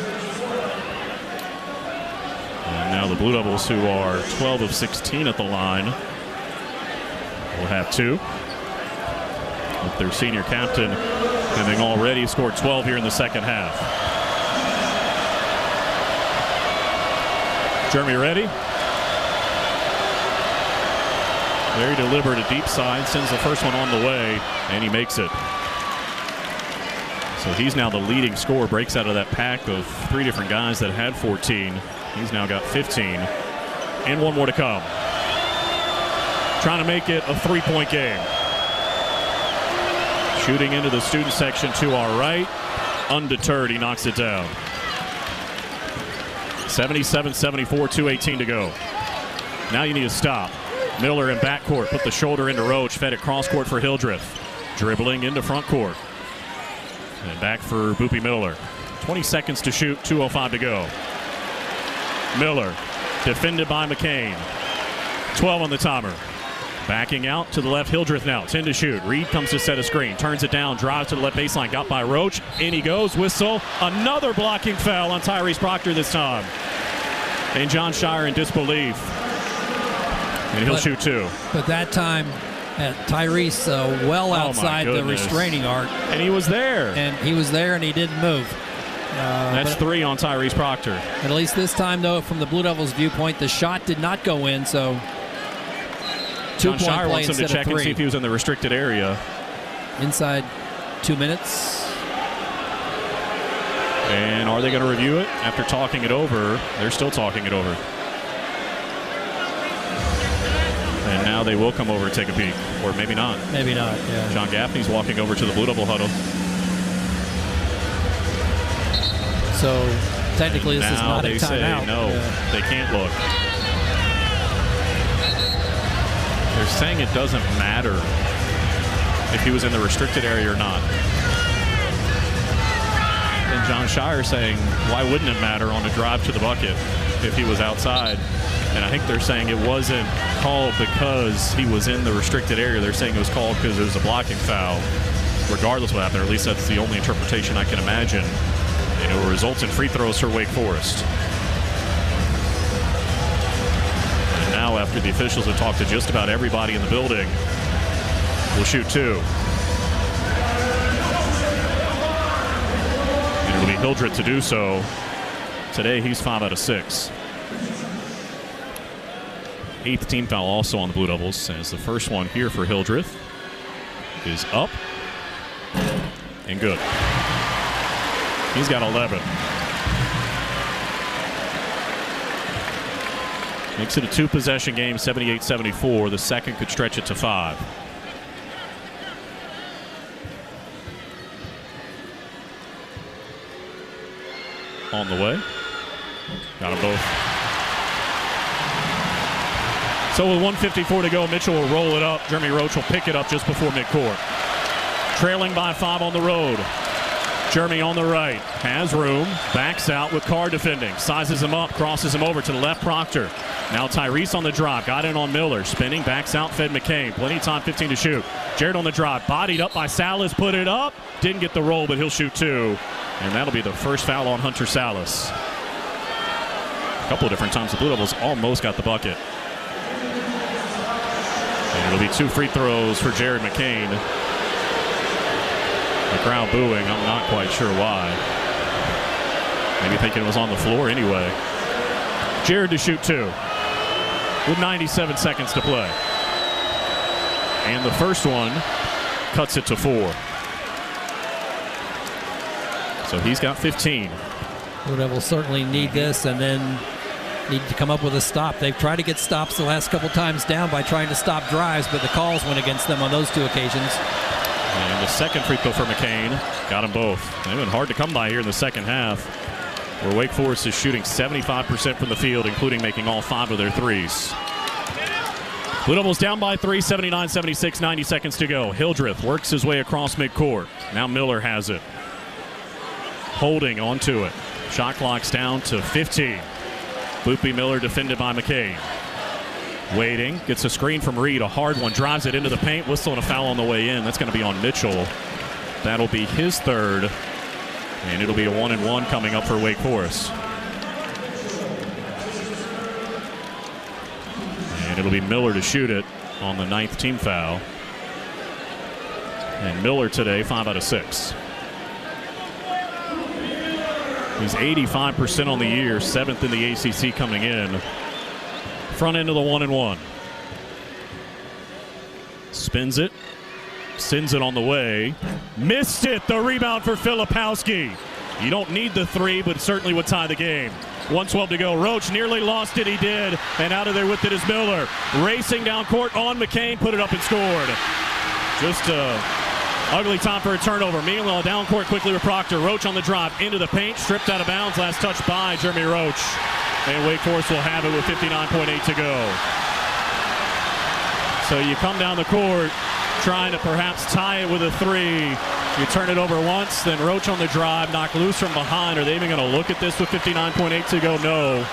And now the Blue Devils, who are 12 of 16 at the line, will have two. With their senior captain having already scored 12 here in the second half. Jeremy ready? Very deliberate, a deep side, sends the first one on the way, and he makes it. So he's now the leading scorer, breaks out of that pack of three different guys that had 14. He's now got 15, and one more to come. Trying to make it a 3-point game. Shooting into the student section to our right. Undeterred, he knocks it down. 77-74, 2:18 to go. Now you need to stop. Miller in backcourt, put the shoulder into Roach, fed it cross court for Hildreth. Dribbling into front court. And back for Boopy Miller. 20 seconds to shoot, 2:05 to go. Miller, defended by McCain. 12 on the timer. Backing out to the left, Hildreth now, 10 to shoot. Reed comes to set a screen, turns it down, drives to the left baseline, got by Roach. In he goes, whistle. Another blocking foul on Tyrese Proctor this time. And John Shire in disbelief. And he'll shoot two. But that time, Tyrese well outside the restraining arc. And he was there. And he was there, and he didn't move. That's three on Tyrese Proctor. At least this time, though, from the Blue Devils' viewpoint, the shot did not go in, so John Shire wants him to check and see if he was in the restricted area. Inside 2 minutes. And are they going to review it? After talking it over, they're still talking it over. And now they will come over and take a peek. Or maybe not. Maybe not, yeah. John Gaffney's walking over to the Blue Devil huddle. So technically this is not a timeout. No, they can't look. They're saying it doesn't matter if he was in the restricted area or not. And John Shire saying, why wouldn't it matter on a drive to the bucket if he was outside? And I think they're saying it wasn't called because he was in the restricted area. They're saying it was called because it was a blocking foul, regardless of what happened. Or at least that's the only interpretation I can imagine. And it will result in free throws for Wake Forest. And now, after the officials have talked to just about everybody in the building, we'll shoot two. And it'll be Hildreth to do so. Today, he's 5 out of 6. 8th team foul also on the Blue Devils, as the first one here for Hildreth is up and good. He's got 11. Makes it a 2-possession game, 78-74. The second could stretch it to 5. On the way. Got them both. So with 1:54 to go, Mitchell will roll it up. Jeremy Roach will pick it up just before midcourt. Trailing by 5 on the road. Jeremy on the right, has room, backs out with Carr defending, sizes him up, crosses him over to the left, Proctor. Now Tyrese on the drive, got in on Miller, spinning, backs out, fed McCain. Plenty of time, 15 to shoot. Jared on the drive, bodied up by Salas, put it up. Didn't get the roll, but he'll shoot two. And that'll be the first foul on Hunter Salas. A couple of different times the Blue Devils almost got the bucket. And it'll be 2 free throws for Jared McCain. The crowd booing, I'm not quite sure why. Maybe thinking it was on the floor anyway. Jared to shoot 2 with 97 seconds to play. And the first one cuts it to 4. So he's got 15. Blue Devils certainly need this and then need to come up with a stop. They've tried to get stops the last couple times down by trying to stop drives, but the calls went against them on those 2 occasions. And the second free throw for McCain. Got them both. They've been hard to come by here in the second half, where Wake Forest is shooting 75% from the field, including making all 5 of their threes. Blue Devils down by 3, 79-76, 90 seconds to go. Hildreth works his way across midcourt. Now Miller has it. Holding onto it. Shot clock's down to 15. Boopy Miller defended by McCain. Waiting, gets a screen from Reed, a hard one, drives it into the paint, whistle and a foul on the way in. That's going to be on Mitchell. That'll be his third, and it'll be a 1-and-1 coming up for Wake Forest. And it'll be Miller to shoot it on the 9th team foul. And Miller today, 5 out of 6. He's 85% on the year, 7th in the ACC coming in. Front end of the 1-and-1. Spins it. Sends it on the way. Missed it. The rebound for Filipowski. You don't need the 3, but certainly would tie the game. 1:12 to go. Roach nearly lost it. He did. And out of there with it is Miller. Racing down court on McCain. Put it up and scored. Just ugly time for a turnover. Meanwhile, down court quickly with Proctor. Roach on the drive. Into the paint. Stripped out of bounds. Last touch by Jeremy Roach. And Wake Forest will have it with 59.8 to go. So you come down the court trying to perhaps tie it with a 3. You turn it over once, then Roach on the drive, knocked loose from behind. Are they even going to look at this with 59.8 to go? No.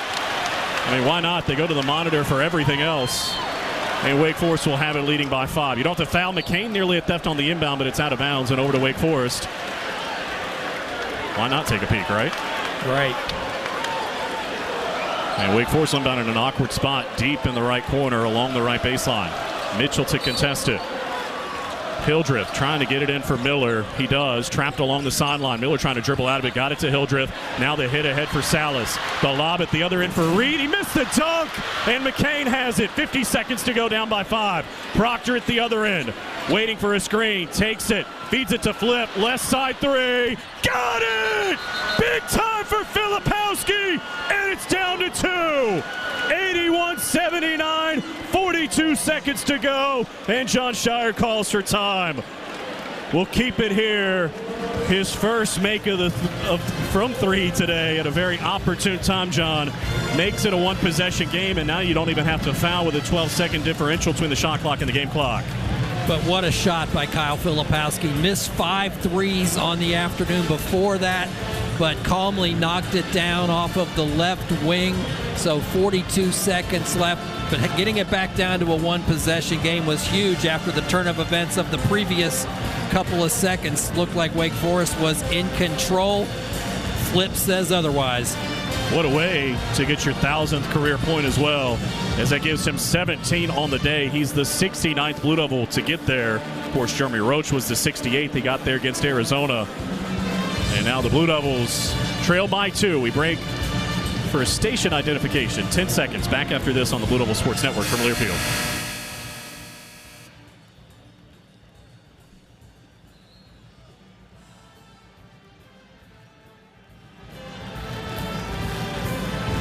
I mean, why not? They go to the monitor for everything else. And Wake Forest will have it leading by 5. You don't have to foul. McCain nearly a theft on the inbound, but it's out of bounds and over to Wake Forest. Why not take a peek, right? Right. And Wake Forest inbound in an awkward spot deep in the right corner along the right baseline. Mitchell to contest it. Hildreth trying to get it in for Miller. He does. Trapped along the sideline. Miller trying to dribble out of it. Got it to Hildreth. Now the hit ahead for Salas. The lob at the other end for Reed. He missed the dunk. And McCain has it. 50 seconds to go, down by 5. Proctor at the other end. Waiting for a screen. Takes it. Feeds it to Flip. Left side 3. Got it! Big time for Filipowski. And it's down to 2. 81-79, 42 seconds to go, and John Shire calls for time. We'll keep it here. His first make from 3 today at a very opportune time, John. Makes it a 1-possession game, and now you don't even have to foul with a 12-second differential between the shot clock and the game clock. But what a shot by Kyle Filipowski. Missed 5 threes on the afternoon before that, but calmly knocked it down off of the left wing. So 42 seconds left, but getting it back down to a 1-possession game was huge after the turn of events of the previous couple of seconds. Looked like Wake Forest was in control. Flip says otherwise. What a way to get your 1,000th career point as well, as that gives him 17 on the day. He's the 69th Blue Devil to get there. Of course, Jeremy Roach was the 68th. He got there against Arizona. And now the Blue Devils trail by 2. We break for a station identification. 10 seconds. Back after this on the Blue Devil Sports Network from Learfield.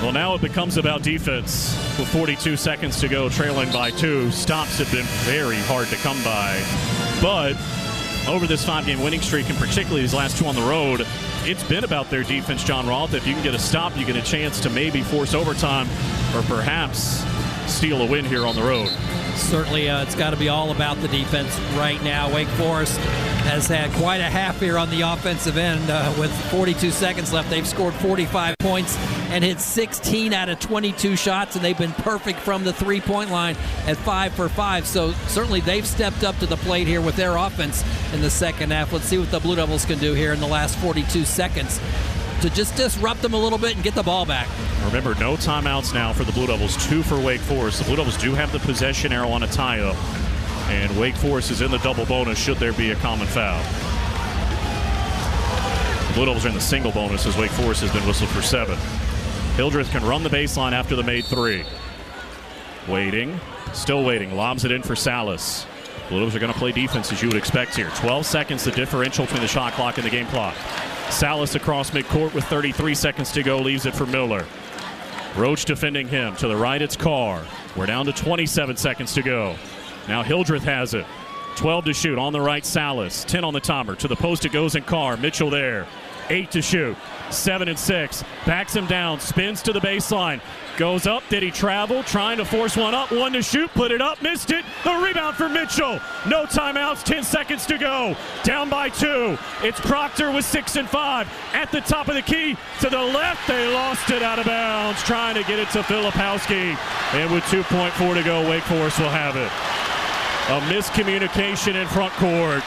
Well, now it becomes about defense with 42 seconds to go, trailing by 2. Stops have been very hard to come by. But over this 5-game winning streak, and particularly these last 2 on the road, it's been about their defense, John Roth. If you can get a stop, you get a chance to maybe force overtime or perhaps steal a win here on the road. Certainly, it's got to be all about the defense right now. Wake Forest has had quite a half here on the offensive end. With 42 seconds left, they've scored 45 points and hit 16 out of 22 shots, and they've been perfect from the three-point line at 5 for 5. So certainly they've stepped up to the plate here with their offense in the second half. Let's see what the Blue Devils can do here in the last 42 seconds to just disrupt them a little bit and get the ball back. Remember, no timeouts now for the Blue Devils, 2 for Wake Forest. The Blue Devils do have the possession arrow on a tie-up, and Wake Forest is in the double bonus should there be a common foul. The Blue Devils are in the single bonus as Wake Forest has been whistled for 7. Hildreth can run the baseline after the made 3. Waiting, still waiting, lobs it in for Salas. Blue Devils are going to play defense as you would expect here. 12 seconds the differential between the shot clock and the game clock. Salas across midcourt with 33 seconds to go, leaves it for Miller. Roach defending him. To the right, it's Carr. We're down to 27 seconds to go. Now Hildreth has it. 12 to shoot on the right, Salas. 10 on the timer. To the post it goes in Carr. Mitchell there. 8 to shoot. 7 and 6. Backs him down. Spins to the baseline. Goes up. Did he travel? Trying to force one up. 1 to shoot. Put it up. Missed it. The rebound for Mitchell. No timeouts. 10 seconds to go. Down by 2. It's Proctor with 6 and 5. At the top of the key. To the left. They lost it out of bounds. Trying to get it to Filipowski. And with 2.4 to go, Wake Forest will have it. A miscommunication in front court.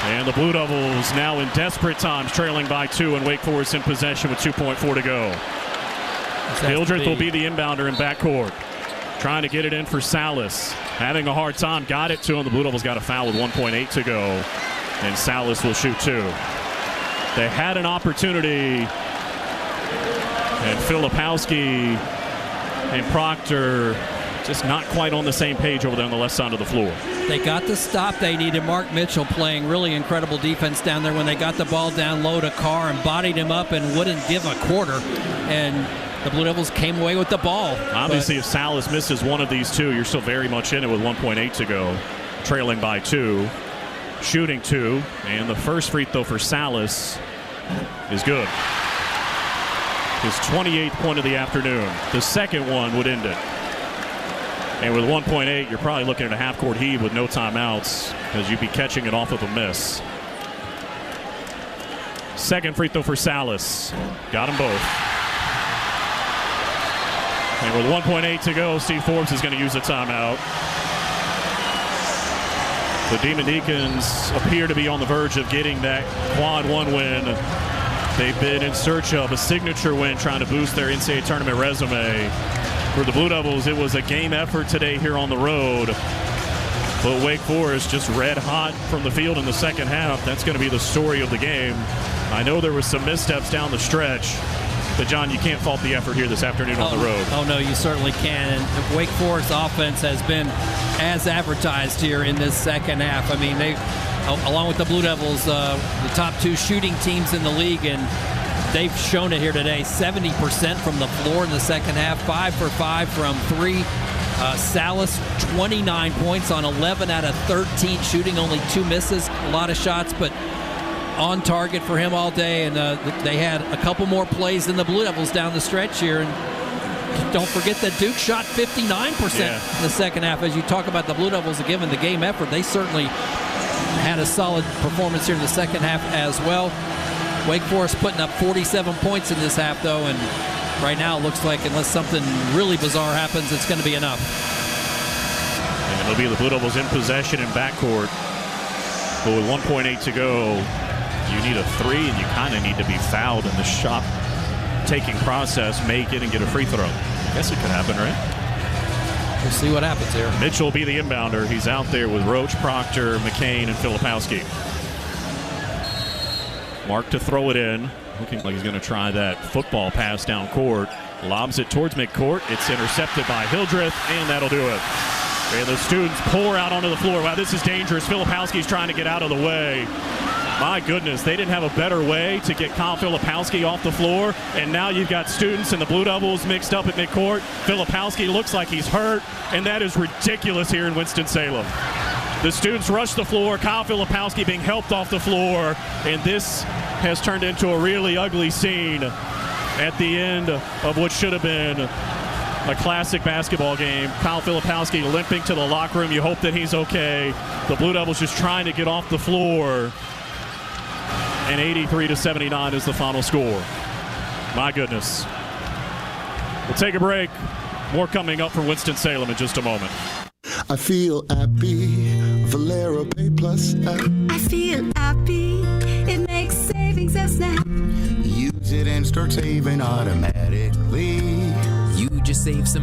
And the Blue Devils now in desperate times, trailing by 2, and Wake Forest in possession with 2.4 to go. Hildreth will be the inbounder in backcourt. Trying to get it in for Salas. Having a hard time. Got it to him. The Blue Devils got a foul with 1.8 to go. And Salas will shoot 2. They had an opportunity. And Filipowski and Proctor just not quite on the same page over there on the left side of the floor. They got the stop they needed. Mark Mitchell playing really incredible defense down there when they got the ball down low to Carr and bodied him up and wouldn't give a quarter. And the Blue Devils came away with the ball. Obviously, if Salas misses one of these 2, you're still very much in it with 1.8 to go. Trailing by 2. Shooting 2. And the first free throw for Salas is good. His 28th point of the afternoon. The second one would end it. And with 1.8, you're probably looking at a half-court heave with no timeouts because you'd be catching it off of a miss. Second free throw for Salas. Got them both. And with 1.8 to go, Steve Forbes is going to use a timeout. The Demon Deacons appear to be on the verge of getting that quad 1 win. They've been in search of a signature win, trying to boost their NCAA tournament resume. For the Blue Devils, it was a game effort today here on the road. But Wake Forest just red hot from the field in the second half. That's going to be the story of the game. I know there was some missteps down the stretch, but John, you can't fault the effort here this afternoon on the road. Oh, no, you certainly can. And Wake Forest offense has been as advertised here in this second half. I mean, they, along with the Blue Devils, the top 2 shooting teams in the league, and they've shown it here today. 70% from the floor in the second half, 5 for 5 from 3. Salas, 29 points on 11 out of 13 shooting, only 2 misses. A lot of shots, but on target for him all day. And they had a couple more plays than the Blue Devils down the stretch here. And don't forget that Duke shot 59% in the second half. As you talk about the Blue Devils, given the game effort, they certainly had a solid performance here in the second half as well. Wake Forest putting up 47 points in this half, though, and right now it looks like unless something really bizarre happens, it's going to be enough. And it'll be the Blue Devils in possession in backcourt. But with 1.8 to go, you need a 3, and you kind of need to be fouled in the shot-taking process, make it, and get a free throw. I guess it could happen, right? We'll see what happens here. Mitchell will be the inbounder. He's out there with Roach, Proctor, McCain, and Filipowski. Mark to throw it in. Looking like he's going to try that football pass down court. Lobs it towards midcourt. It's intercepted by Hildreth, and that'll do it. And the students pour out onto the floor. Wow, this is dangerous. Filipowski's trying to get out of the way. My goodness, they didn't have a better way to get Kyle Filipowski off the floor. And now you've got students and the Blue Devils mixed up at midcourt. Filipowski looks like he's hurt, and that is ridiculous here in Winston-Salem. The students rush the floor. Kyle Filipowski being helped off the floor. And this has turned into a really ugly scene at the end of what should have been a classic basketball game. Kyle Filipowski limping to the locker room. You hope that he's okay. The Blue Devils just trying to get off the floor. And 83-79 is the final score. My goodness. We'll take a break. More coming up for Winston-Salem in just a moment. I feel happy. Valero Pay Plus app. I feel happy. It makes savings a snap. Use it and start saving automatically. You just saved some